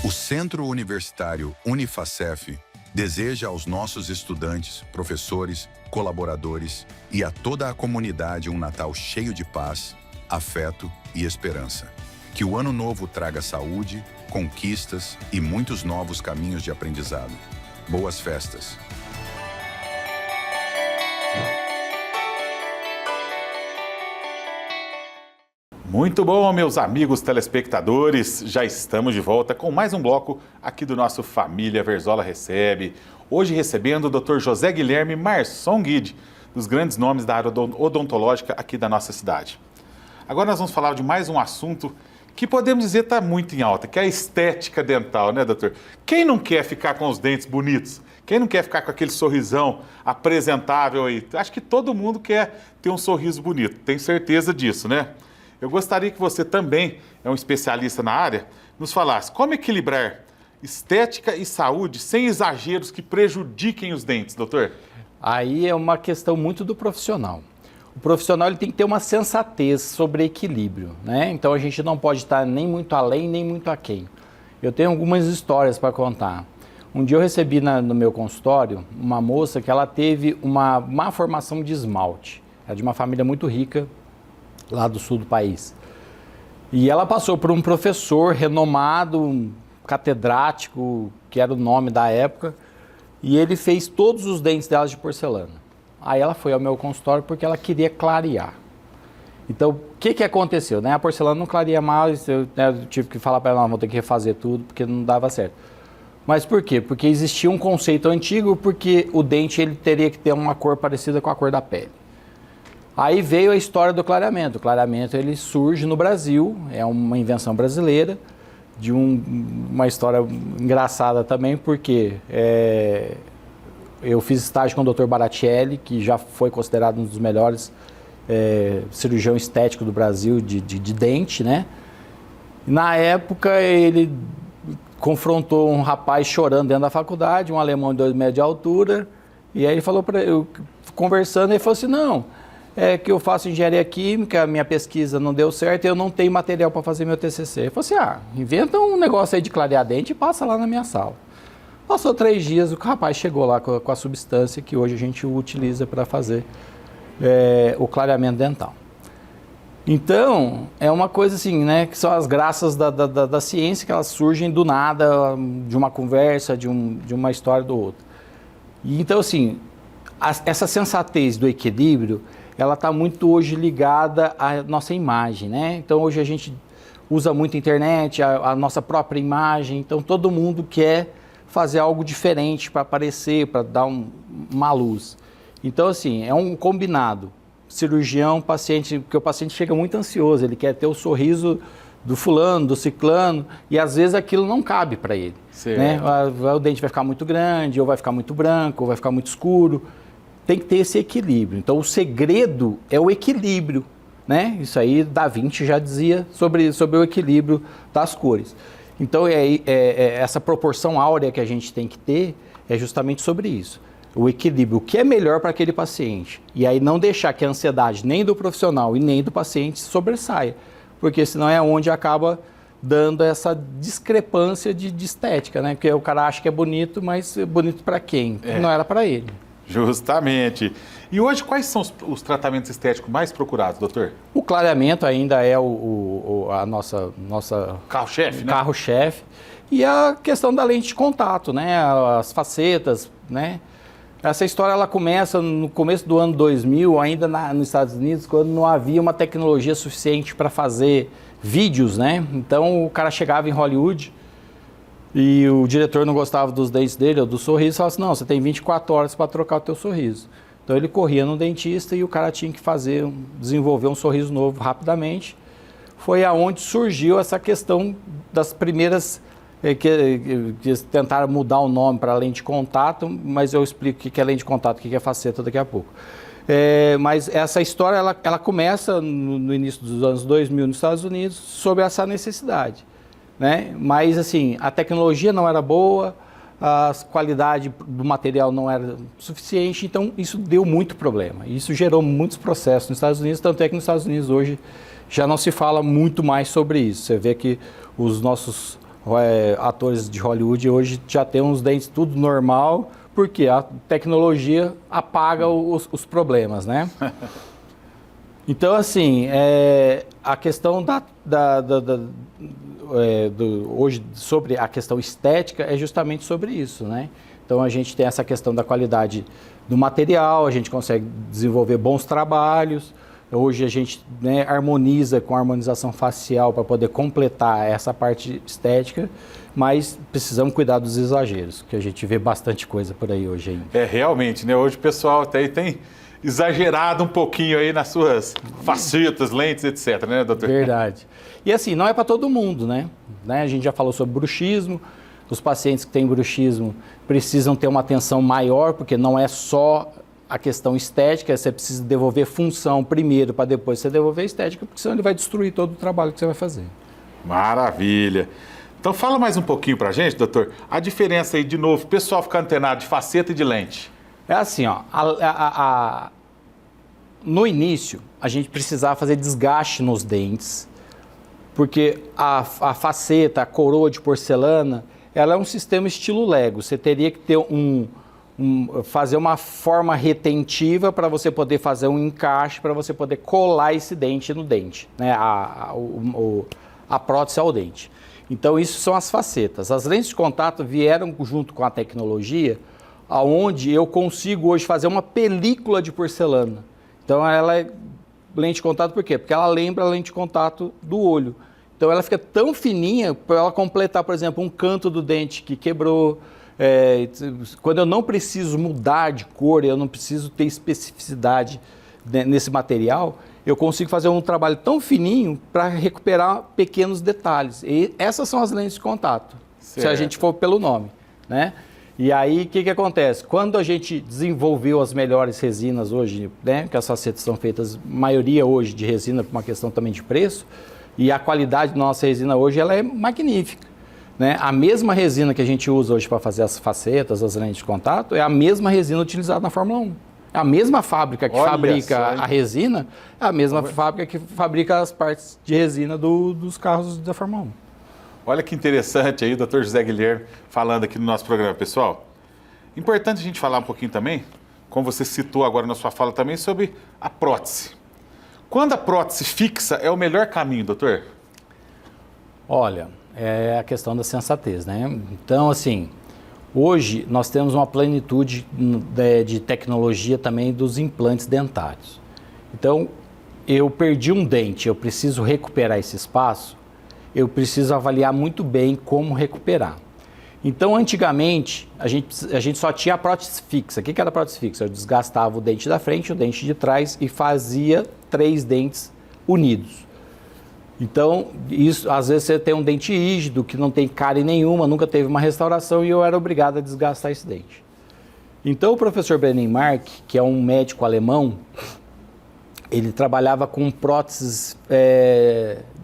O Centro Universitário Unifacef deseja aos nossos estudantes, professores, colaboradores e a toda a comunidade um Natal cheio de paz, afeto e esperança. Que o ano novo traga saúde, conquistas e muitos novos caminhos de aprendizado. Boas festas!
Muito bom, meus amigos telespectadores, já estamos de volta com mais um bloco aqui do nosso Família Verzola Recebe. Hoje recebendo o Dr. José Guilherme Marçom Guide, dos grandes nomes da área odontológica aqui da nossa cidade. Agora nós vamos falar de mais um assunto que podemos dizer está muito em alta, que é a estética dental, né, doutor? Quem não quer ficar com os dentes bonitos? Quem não quer ficar com aquele sorrisão apresentável aí? Acho que todo mundo quer ter um sorriso bonito, tenho certeza disso, né? Eu gostaria que você também, é um especialista na área, nos falasse como equilibrar estética e saúde sem exageros que prejudiquem os dentes, doutor.
Aí é uma questão muito do profissional. O profissional ele tem que ter uma sensatez sobre equilíbrio, né? Então a gente não pode estar nem muito além, nem muito aquém. Eu tenho algumas histórias para contar. Um dia eu recebi no meu consultório uma moça que ela teve uma má formação de esmalte. É de uma família muito rica, lá do sul do país. E ela passou por um professor renomado, um catedrático, que era o nome da época, e ele fez todos os dentes dela de porcelana. Aí ela foi ao meu consultório porque ela queria clarear. Então, o que aconteceu? Né? A porcelana não clareia mais, eu tive que falar para ela, vou ter que refazer tudo, porque não dava certo. Mas por quê? Porque existia um conceito antigo, porque o dente ele teria que ter uma cor parecida com a cor da pele. Aí veio a história do clareamento. O clareamento ele surge no Brasil, é uma invenção brasileira, de uma história engraçada também, porque eu fiz estágio com o Dr. Baratielli, que já foi considerado um dos melhores cirurgião estético do Brasil de dente, né? Na época ele confrontou um rapaz chorando dentro da faculdade, um alemão de 2 metros de altura, e aí ele falou para eu, conversando, ele falou assim, não, é que eu faço engenharia química, minha pesquisa não deu certo e eu não tenho material para fazer meu TCC. Ele falou assim, inventa um negócio aí de clarear dente e passa lá na minha sala. Passou 3 dias, o rapaz chegou lá com a substância que hoje a gente utiliza para fazer o clareamento dental. Então, é uma coisa assim, né, que são as graças da ciência, que elas surgem do nada, de uma conversa, de uma história do outro. E, então, assim, essa sensatez do equilíbrio, ela está muito hoje ligada à nossa imagem, né? Então, hoje a gente usa muito a internet, a nossa própria imagem, então todo mundo quer fazer algo diferente para aparecer, para dar uma luz. Então, assim, é um combinado. Cirurgião, paciente, porque o paciente chega muito ansioso, ele quer ter o sorriso do fulano, do ciclano, e às vezes aquilo não cabe para ele. Né? O dente vai ficar muito grande, ou vai ficar muito branco, ou vai ficar muito escuro. Tem que ter esse equilíbrio. Então, o segredo é o equilíbrio, né? Isso aí, Da Vinci já dizia sobre o equilíbrio das cores. Então, essa proporção áurea que a gente tem que ter é justamente sobre isso. o equilíbrio, o que é melhor para aquele paciente. E aí não deixar que a ansiedade nem do profissional e nem do paciente sobressaia, porque senão é onde acaba dando essa discrepância de estética, né? Porque o cara acha que é bonito, mas é bonito para quem? Não era para ele.
Justamente. E hoje, quais são os tratamentos estéticos mais procurados, doutor?
O clareamento ainda é a nossa
carro-chefe, né?
Carro-chefe. E a questão da lente de contato, né? As facetas, né? Essa história ela começa no começo do ano 2000, ainda nos Estados Unidos, quando não havia uma tecnologia suficiente para fazer vídeos, né? Então o cara chegava em Hollywood e o diretor não gostava dos dentes dele ou do sorriso, falava assim, não, você tem 24 horas para trocar o teu sorriso. Então ele corria no dentista e o cara tinha que desenvolver um sorriso novo rapidamente. Foi aonde surgiu essa questão das primeiras que tentaram mudar o nome para lente de contato, mas eu explico o que é lente de contato, o que é faceta daqui a pouco. Mas essa história ela começa no início dos anos 2000 nos Estados Unidos sobre essa necessidade, né? Mas assim, a tecnologia não era boa, a qualidade do material não era suficiente, então isso deu muito problema. Isso gerou muitos processos nos Estados Unidos, tanto é que nos Estados Unidos hoje já não se fala muito mais sobre isso. Você vê que os nossos atores de Hollywood hoje já têm uns dentes tudo normal, porque a tecnologia apaga os problemas, né? Então, assim, a questão hoje sobre a questão estética é justamente sobre isso, né? Então, a gente tem essa questão da qualidade do material, a gente consegue desenvolver bons trabalhos. Hoje a gente, né, harmoniza com a harmonização facial para poder completar essa parte estética, mas precisamos cuidar dos exageros, que a gente vê bastante coisa por aí hoje ainda.
Realmente, né? Hoje o pessoal até tem exagerado um pouquinho aí nas suas facetas, lentes, etc, né, doutor?
Verdade. E assim, não é para todo mundo, né? A gente já falou sobre bruxismo. Os pacientes que têm bruxismo precisam ter uma atenção maior, porque não é só a questão estética, você precisa devolver função primeiro para depois você devolver estética, porque senão ele vai destruir todo o trabalho que você vai fazer.
Maravilha. Então fala mais um pouquinho pra gente, doutor, a diferença aí, de novo, o pessoal fica antenado de faceta e de lente.
É assim, ó, no início a gente precisava fazer desgaste nos dentes, porque a faceta, a coroa de porcelana, ela é um sistema estilo Lego, você teria que ter fazer uma forma retentiva para você poder fazer um encaixe, para você poder colar esse dente no dente, né? A prótese ao dente. Então, isso são as facetas. As lentes de contato vieram junto com a tecnologia, aonde eu consigo hoje fazer uma película de porcelana. Então, ela é lente de contato por quê? Porque ela lembra a lente de contato do olho. Então, ela fica tão fininha para ela completar, por exemplo, um canto do dente que quebrou. Quando eu não preciso mudar de cor, eu não preciso ter especificidade nesse material, eu consigo fazer um trabalho tão fininho para recuperar pequenos detalhes. E essas são as lentes de contato, se a gente for pelo nome, né? E aí, o que acontece? Quando a gente desenvolveu as melhores resinas hoje, né, que as facetas são feitas, maioria hoje de resina, por uma questão também de preço, e a qualidade da nossa resina hoje ela é magnífica. Né? A mesma resina que a gente usa hoje para fazer as facetas, as lentes de contato, é a mesma resina utilizada na Fórmula 1. A mesma fábrica que fabrica a resina, é a mesma fábrica que fabrica as partes de resina dos carros da Fórmula 1.
Olha que interessante aí o Dr. José Guilherme falando aqui no nosso programa, pessoal. Importante a gente falar um pouquinho também, como você citou agora na sua fala também, sobre a prótese. Quando a prótese fixa é o melhor caminho, doutor?
Olha, é a questão da sensatez, né? Então, assim, hoje nós temos uma plenitude de tecnologia também dos implantes dentários. Então, eu perdi um dente, eu preciso recuperar esse espaço, eu preciso avaliar muito bem como recuperar. Então, antigamente, a gente só tinha a prótese fixa. O que era a prótese fixa? Eu desgastava o dente da frente, o dente de trás e fazia 3 dentes unidos. Então, isso, às vezes você tem um dente rígido, que não tem cárie nenhuma, nunca teve uma restauração e eu era obrigado a desgastar esse dente. Então, o professor Brenin Mark, que é um médico alemão, ele trabalhava com próteses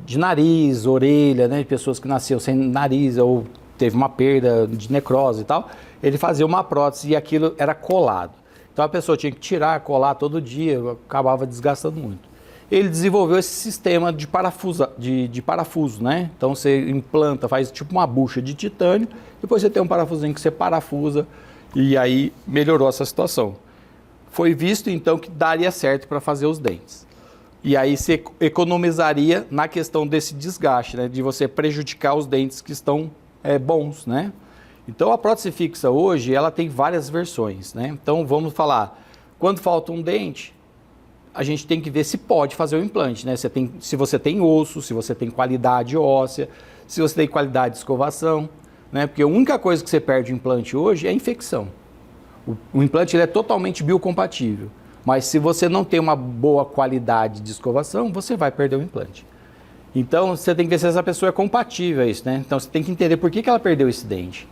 de nariz, orelha, né, de pessoas que nasceram sem nariz ou teve uma perda de necrose e tal, ele fazia uma prótese e aquilo era colado. Então a pessoa tinha que tirar, colar todo dia, acabava desgastando muito. Ele desenvolveu esse sistema de parafuso, né? Então você implanta, faz tipo uma bucha de titânio, depois você tem um parafusinho que você parafusa e aí melhorou essa situação. Foi visto então que daria certo para fazer os dentes. E aí você economizaria na questão desse desgaste, né? De você prejudicar os dentes que estão bons, né? Então a prótese fixa hoje, ela tem várias versões, né? Então vamos falar, quando falta um dente, a gente tem que ver se pode fazer o implante, né? Se você tem osso, se você tem qualidade óssea, se você tem qualidade de escovação, né? Porque a única coisa que você perde o implante hoje é a infecção. O implante ele é totalmente biocompatível, mas se você não tem uma boa qualidade de escovação, você vai perder o implante. Então você tem que ver se essa pessoa é compatível a isso, né? Então você tem que entender por que ela perdeu esse dente.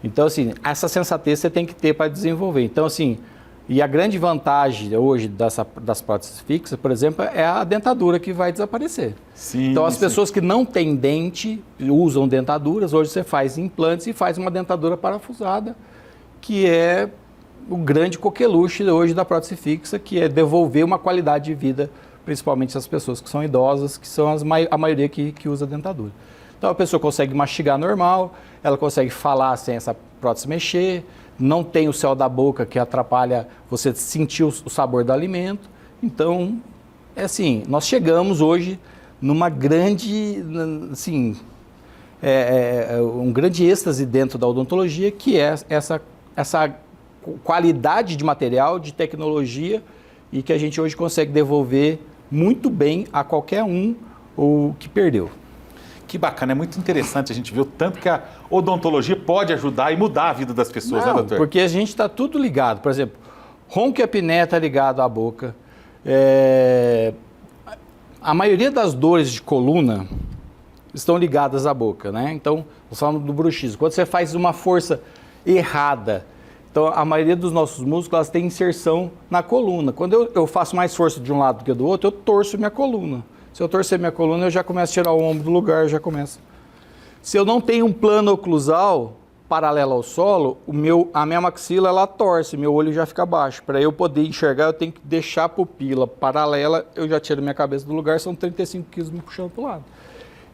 Então assim, essa sensatez você tem que ter para desenvolver. Então assim, e a grande vantagem hoje das próteses fixas, por exemplo, é a dentadura que vai desaparecer.
Sim,
então as pessoas que não têm dente, usam dentaduras, hoje você faz implantes e faz uma dentadura parafusada, que é o grande coqueluche hoje da prótese fixa, que é devolver uma qualidade de vida, principalmente as pessoas que são idosas, que são a maioria que usa dentadura. Então a pessoa consegue mastigar normal, ela consegue falar sem essa prótese mexer, não tem o céu da boca que atrapalha você sentir o sabor do alimento. Então, é assim, nós chegamos hoje numa grande, assim, um grande êxtase dentro da odontologia, que é essa qualidade de material, de tecnologia, e que a gente hoje consegue devolver muito bem a qualquer um o que perdeu.
Que bacana, é muito interessante a gente ver o tanto que a odontologia pode ajudar e mudar a vida das pessoas, né, doutor?
Porque a gente está tudo ligado. Por exemplo, ronco e apneia está ligado à boca. A maioria das dores de coluna estão ligadas à boca, né? Então, nós falamos do bruxismo. Quando você faz uma força errada, então a maioria dos nossos músculos elas têm inserção na coluna. Quando eu faço mais força de um lado do que do outro, eu torço minha coluna. Se eu torcer minha coluna, eu já começo a tirar o ombro do lugar, já começa. Se eu não tenho um plano oclusal paralelo ao solo, a minha maxila ela torce, meu olho já fica baixo. Para eu poder enxergar, eu tenho que deixar a pupila paralela, eu já tiro minha cabeça do lugar, são 35 quilos me puxando para o lado.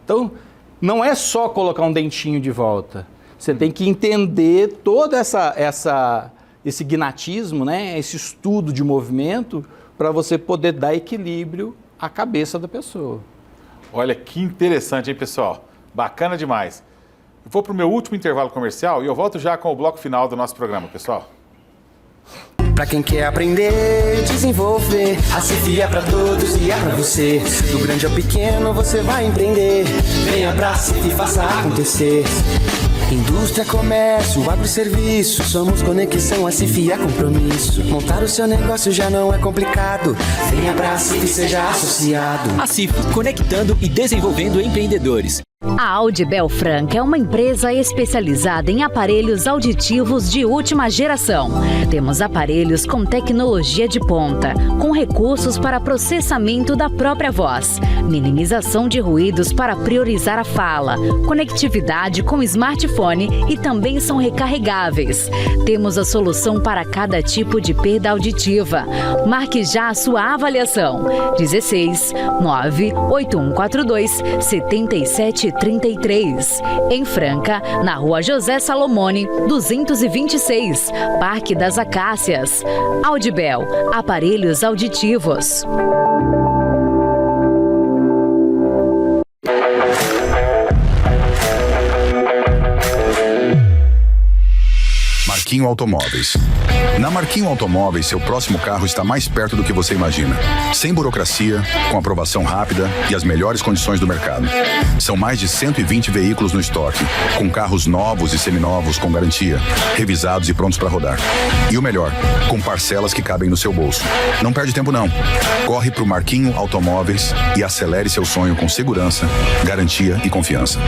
Então, não é só colocar um dentinho de volta. Você tem que entender todo esse gnatismo, né? Esse estudo de movimento, para você poder dar equilíbrio à cabeça da pessoa.
Olha que interessante, hein, pessoal? Bacana demais. Eu vou para o meu último intervalo comercial e eu volto já com o bloco final do nosso programa, pessoal.
Pra quem quer aprender, desenvolver, a Cif é pra todos e é pra você. Do grande ao pequeno você vai empreender. Venha pra Cif e faça acontecer. Indústria, comércio, agroserviço, somos conexão, a Cif é compromisso. Montar o seu negócio já não é complicado. Venha pra Cif e seja associado.
A Cif, conectando e desenvolvendo empreendedores.
A Audibel Franca é uma empresa especializada em aparelhos auditivos de última geração. Temos aparelhos com tecnologia de ponta, com recursos para processamento da própria voz, minimização de ruídos para priorizar a fala, conectividade com smartphone e também são recarregáveis. Temos a solução para cada tipo de perda auditiva. Marque já a sua avaliação. 16 98142 7733. Em Franca, na Rua José Salomone, 226, Parque das Acácias. Audibel, aparelhos auditivos.
Marquinho Automóveis. Na Marquinho Automóveis, seu próximo carro está mais perto do que você imagina. Sem burocracia, com aprovação rápida e as melhores condições do mercado. São mais de 120 veículos no estoque, com carros novos e seminovos com garantia, revisados e prontos para rodar. E o melhor, com parcelas que cabem no seu bolso. Não perde tempo não. Corre pro Marquinho Automóveis e acelere seu sonho com segurança, garantia e confiança.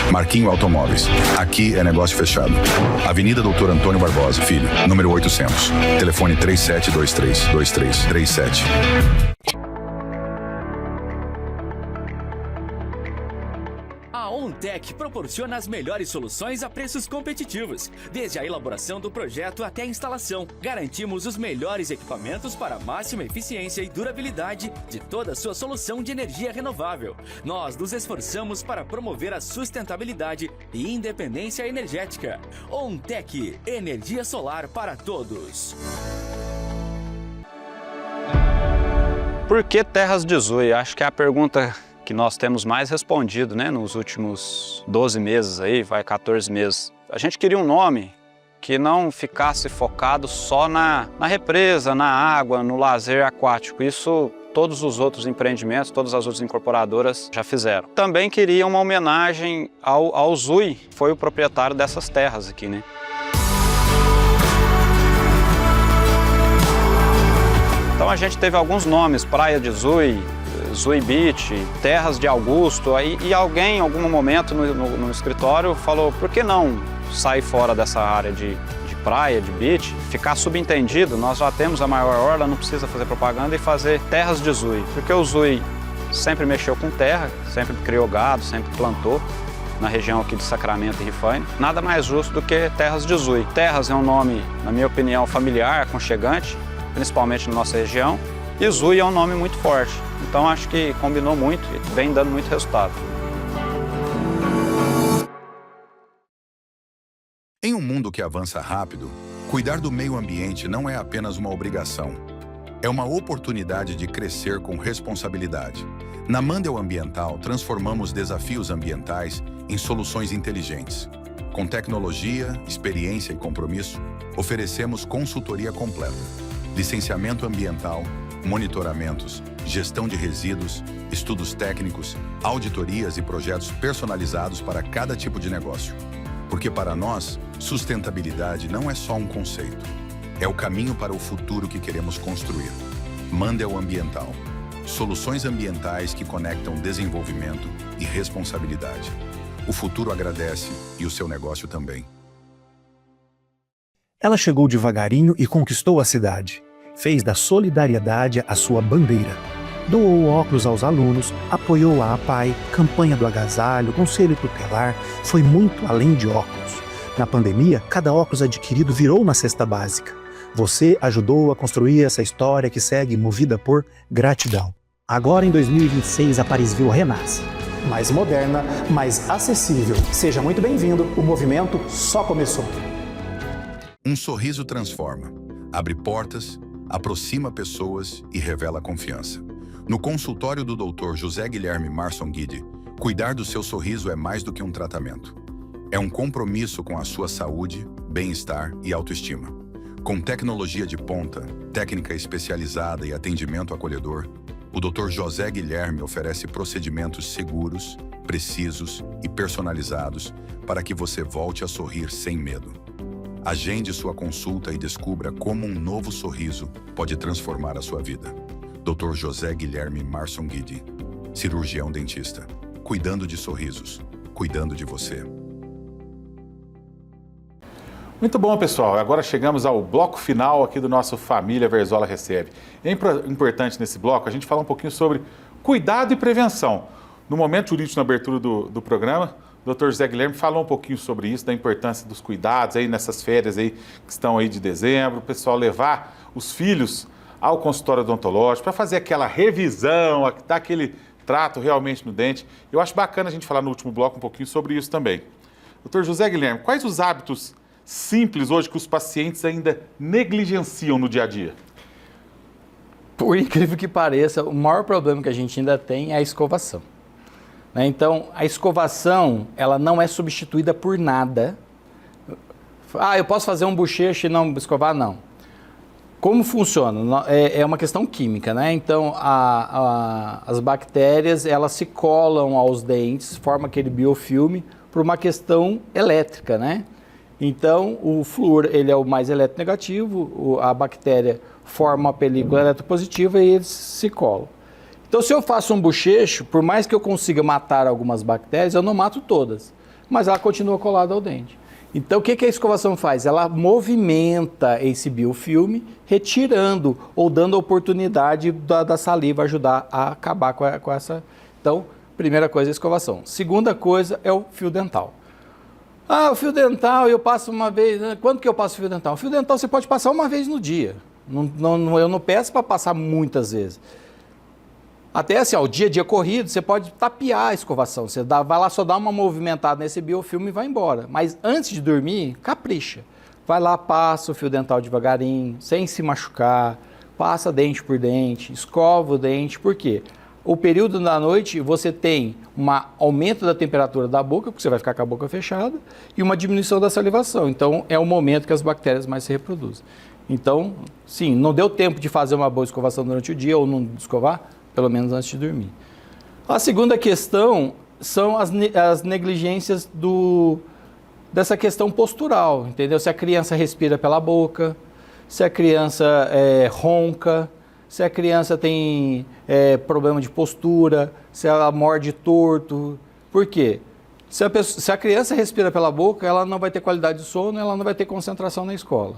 Marquinho Automóveis. Aqui é negócio fechado. Avenida Doutor Antônio Barbosa, filho, número 800. Telefone 3723-2337.
A
OnTech proporciona as melhores soluções a preços competitivos. Desde a elaboração do projeto até a instalação, garantimos os melhores equipamentos para máxima eficiência e durabilidade de toda a sua solução de energia renovável. Nós nos esforçamos para promover a sustentabilidade e independência energética. OnTech, energia solar para todos.
Por que terras de Zui? Acho que é a pergunta que nós temos mais respondido, né, nos últimos 12 meses aí, 14 meses. A gente queria um nome que não ficasse focado só na represa, na água, no lazer aquático. Isso todos os outros empreendimentos, todas as outras incorporadoras já fizeram. Também queria uma homenagem ao Zui, que foi o proprietário dessas terras aqui, né? Então a gente teve alguns nomes, Praia de Zui, Zui Beach, Terras de Augusto, e alguém em algum momento no escritório falou, por que não sair fora dessa área de praia, de beach, ficar subentendido, nós já temos a maior orla, não precisa fazer propaganda e fazer Terras de Zui, porque o Zui sempre mexeu com terra, sempre criou gado, sempre plantou na região aqui de Sacramento e Rifaine, nada mais justo do que Terras de Zui. Terras é um nome, na minha opinião, familiar, aconchegante, principalmente na nossa região, e Zui é um nome muito forte. Então acho que combinou muito e vem dando muito resultado.
Em um mundo que avança rápido, cuidar do meio ambiente não é apenas uma obrigação. É uma oportunidade de crescer com responsabilidade. Na Mandel Ambiental, transformamos desafios ambientais em soluções inteligentes. Com tecnologia, experiência e compromisso, oferecemos consultoria completa, licenciamento ambiental, monitoramentos, gestão de resíduos, estudos técnicos, auditorias e projetos personalizados para cada tipo de negócio. Porque para nós, sustentabilidade não é só um conceito. É o caminho para o futuro que queremos construir. Mandel Ambiental. Soluções ambientais que conectam desenvolvimento e responsabilidade. O futuro agradece e o seu negócio também.
Ela chegou devagarinho e conquistou a cidade. Fez da solidariedade a sua bandeira. Doou óculos aos alunos, apoiou a APAI, campanha do agasalho, conselho tutelar, foi muito além de óculos. Na pandemia, cada óculos adquirido virou uma cesta básica. Você ajudou a construir essa história que segue movida por gratidão. Agora em 2026 a Parisville renasce. Mais moderna, mais acessível. Seja muito bem-vindo, o movimento só começou.
Um sorriso transforma, abre portas, aproxima pessoas e revela confiança. No consultório do Dr. José Guilherme Marson Guide, cuidar do seu sorriso é mais do que um tratamento. É um compromisso com a sua saúde, bem-estar e autoestima. Com tecnologia de ponta, técnica especializada e atendimento acolhedor, o Dr. José Guilherme oferece procedimentos seguros, precisos e personalizados para que você volte a sorrir sem medo. Agende sua consulta e descubra como um novo sorriso pode transformar a sua vida. Dr. José Guilherme Marson Guide, cirurgião dentista, cuidando de sorrisos, cuidando de você.
Muito bom, pessoal. Agora chegamos ao bloco final aqui do nosso Família Verzola Recebe. É importante nesse bloco a gente falar um pouquinho sobre cuidado e prevenção. No momento jurídico, na abertura do programa, o Dr. José Guilherme falou um pouquinho sobre isso, da importância dos cuidados aí nessas férias aí que estão aí de dezembro, o pessoal levar os filhos ao consultório odontológico para fazer aquela revisão, dar aquele trato realmente no dente. Eu acho bacana a gente falar no último bloco um pouquinho sobre isso também. Dr. José Guilherme, quais os hábitos simples hoje que os pacientes ainda negligenciam no dia a dia?
Por incrível que pareça, o maior problema que a gente ainda tem é a escovação. Então, a escovação, ela não é substituída por nada. Eu posso fazer um bochecho e não escovar? Não. Como funciona? É uma questão química, né? Então, as bactérias, elas se colam aos dentes, formam aquele biofilme por uma questão elétrica, né? Então, o flúor, ele é o mais eletronegativo, a bactéria forma uma película eletropositiva e eles se colam. Então, se eu faço um bochecho, por mais que eu consiga matar algumas bactérias, eu não mato todas, mas ela continua colada ao dente. Então, o que a escovação faz? Ela movimenta esse biofilme, retirando ou dando a oportunidade da saliva ajudar a acabar com essa... Então, Primeira coisa é a escovação. Segunda coisa é o fio dental. Ah, o fio dental eu passo uma vez... Quando que eu passo o fio dental? O fio dental você pode passar uma vez no dia. Eu não peço para passar muitas vezes. Até assim, o dia a dia corrido, você pode tapear a escovação. Você vai lá, só dá uma movimentada nesse biofilme e vai embora. Mas antes de dormir, capricha. Vai lá, passa o fio dental devagarinho, sem se machucar, passa dente por dente, escova o dente. Por quê? O período da noite você tem um aumento da temperatura da boca, porque você vai ficar com a boca fechada, e uma diminuição da salivação. Então, é o momento que as bactérias mais se reproduzem. Então, sim, não deu tempo de fazer uma boa escovação durante o dia ou não escovar, pelo menos antes de dormir. A segunda questão são as negligências dessa questão postural, entendeu? Se a criança respira pela boca, se a criança ronca, se a criança tem problema de postura, se ela morde torto. Por quê? Se a criança respira pela boca, ela não vai ter qualidade de sono, ela não vai ter concentração na escola.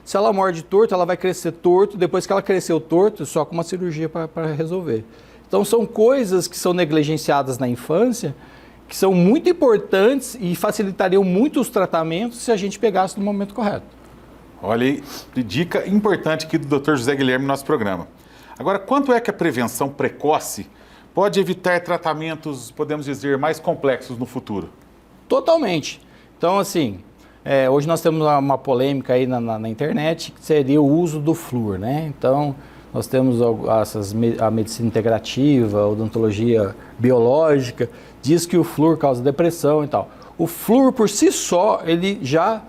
Se ela morde torto, ela vai crescer torto. Depois que ela cresceu torto, só com uma cirurgia para resolver. Então, são coisas que são negligenciadas na infância, que são muito importantes e facilitariam muito os tratamentos se a gente pegasse no momento correto.
Olha aí, dica importante aqui do Dr. José Guilherme no nosso programa. Agora, quanto é que a prevenção precoce pode evitar tratamentos, podemos dizer, mais complexos no futuro?
Totalmente. Então, assim, hoje nós temos uma polêmica aí na internet, que seria o uso do flúor, né? Então, nós temos a medicina integrativa, a odontologia biológica, diz que o flúor causa depressão e tal. O flúor, por si só, ele já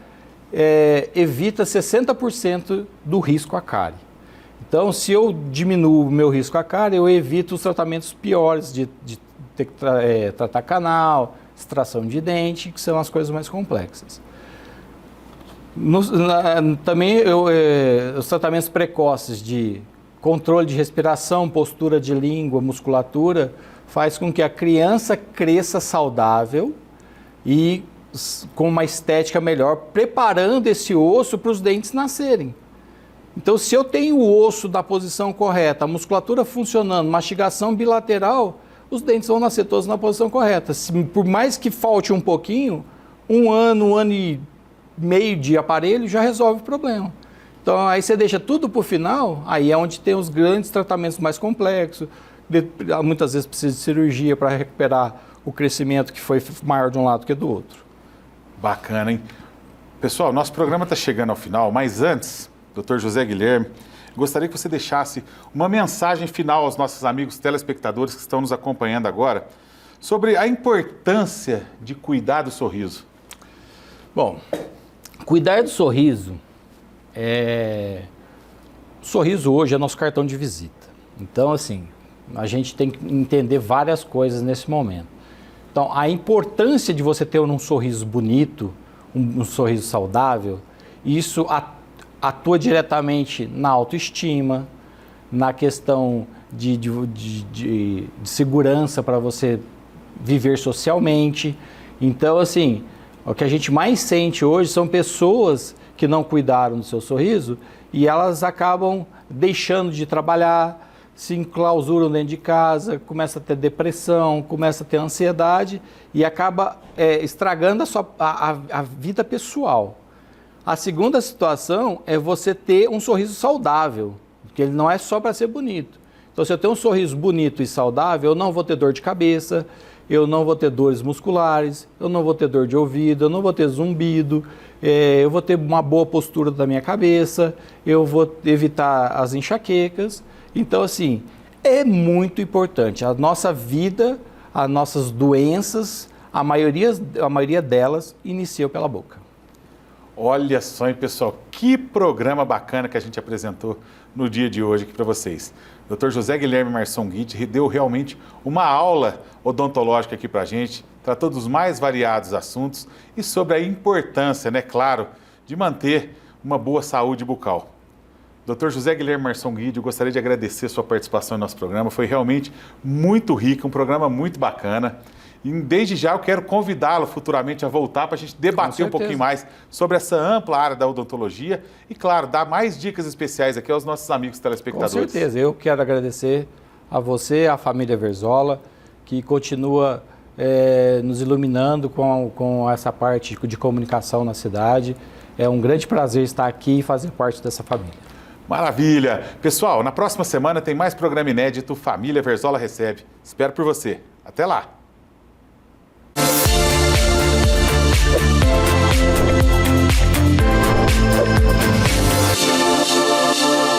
evita 60% do risco à cárie. Então, se eu diminuo o meu risco à cárie, eu evito os tratamentos piores de ter que tratar canal, extração de dente, que são as coisas mais complexas. Também os tratamentos precoces de controle de respiração, postura de língua, musculatura, faz com que a criança cresça saudável e com uma estética melhor, preparando esse osso para os dentes nascerem. Então, se eu tenho o osso da posição correta, a musculatura funcionando, mastigação bilateral, os dentes vão nascer todos na posição correta. Por mais que falte um pouquinho, um ano e meio de aparelho já resolve o problema. Então, aí você deixa tudo para o final, aí é onde tem os grandes tratamentos mais complexos. Muitas vezes precisa de cirurgia para recuperar o crescimento que foi maior de um lado que do outro.
Bacana, hein? Pessoal, nosso programa está chegando ao final, mas antes, Dr. José Guilherme, gostaria que você deixasse uma mensagem final aos nossos amigos telespectadores que estão nos acompanhando agora sobre a importância de cuidar do sorriso.
Bom, cuidar do sorriso o sorriso hoje é nosso cartão de visita. Então, assim, a gente tem que entender várias coisas nesse momento. Então, a importância de você ter um sorriso bonito, um sorriso saudável, isso atua diretamente na autoestima, na questão de segurança para você viver socialmente. Então, assim, o que a gente mais sente hoje são pessoas que não cuidaram do seu sorriso e elas acabam deixando de trabalhar, se enclausuram dentro de casa, começa a ter depressão, começa a ter ansiedade e acaba estragando a vida pessoal. A segunda situação é você ter um sorriso saudável, porque ele não é só para ser bonito. Então, se eu tenho um sorriso bonito e saudável, eu não vou ter dor de cabeça, eu não vou ter dores musculares, eu não vou ter dor de ouvido, eu não vou ter zumbido, eu vou ter uma boa postura da minha cabeça, eu vou evitar as enxaquecas. Então, assim, é muito importante. A nossa vida, as nossas doenças, a maioria delas iniciam pela boca.
Olha só, hein, pessoal, que programa bacana que a gente apresentou no dia de hoje aqui para vocês. Dr. José Guilherme Marçom Guide deu realmente uma aula odontológica aqui para a gente, tratou dos mais variados assuntos e sobre a importância, né, claro, de manter uma boa saúde bucal. Dr. José Guilherme Marçom Guide, eu gostaria de agradecer sua participação no nosso programa, foi realmente muito rico, um programa muito bacana. E desde já eu quero convidá-lo futuramente a voltar para a gente debater um pouquinho mais sobre essa ampla área da odontologia e, claro, dar mais dicas especiais aqui aos nossos amigos telespectadores.
Com certeza, eu quero agradecer a você, a família Verzola, que continua nos iluminando com essa parte de comunicação na cidade. É um grande prazer estar aqui e fazer parte dessa família.
Maravilha! Pessoal, na próxima semana tem mais programa inédito Família Verzola Recebe. Espero por você. Até lá!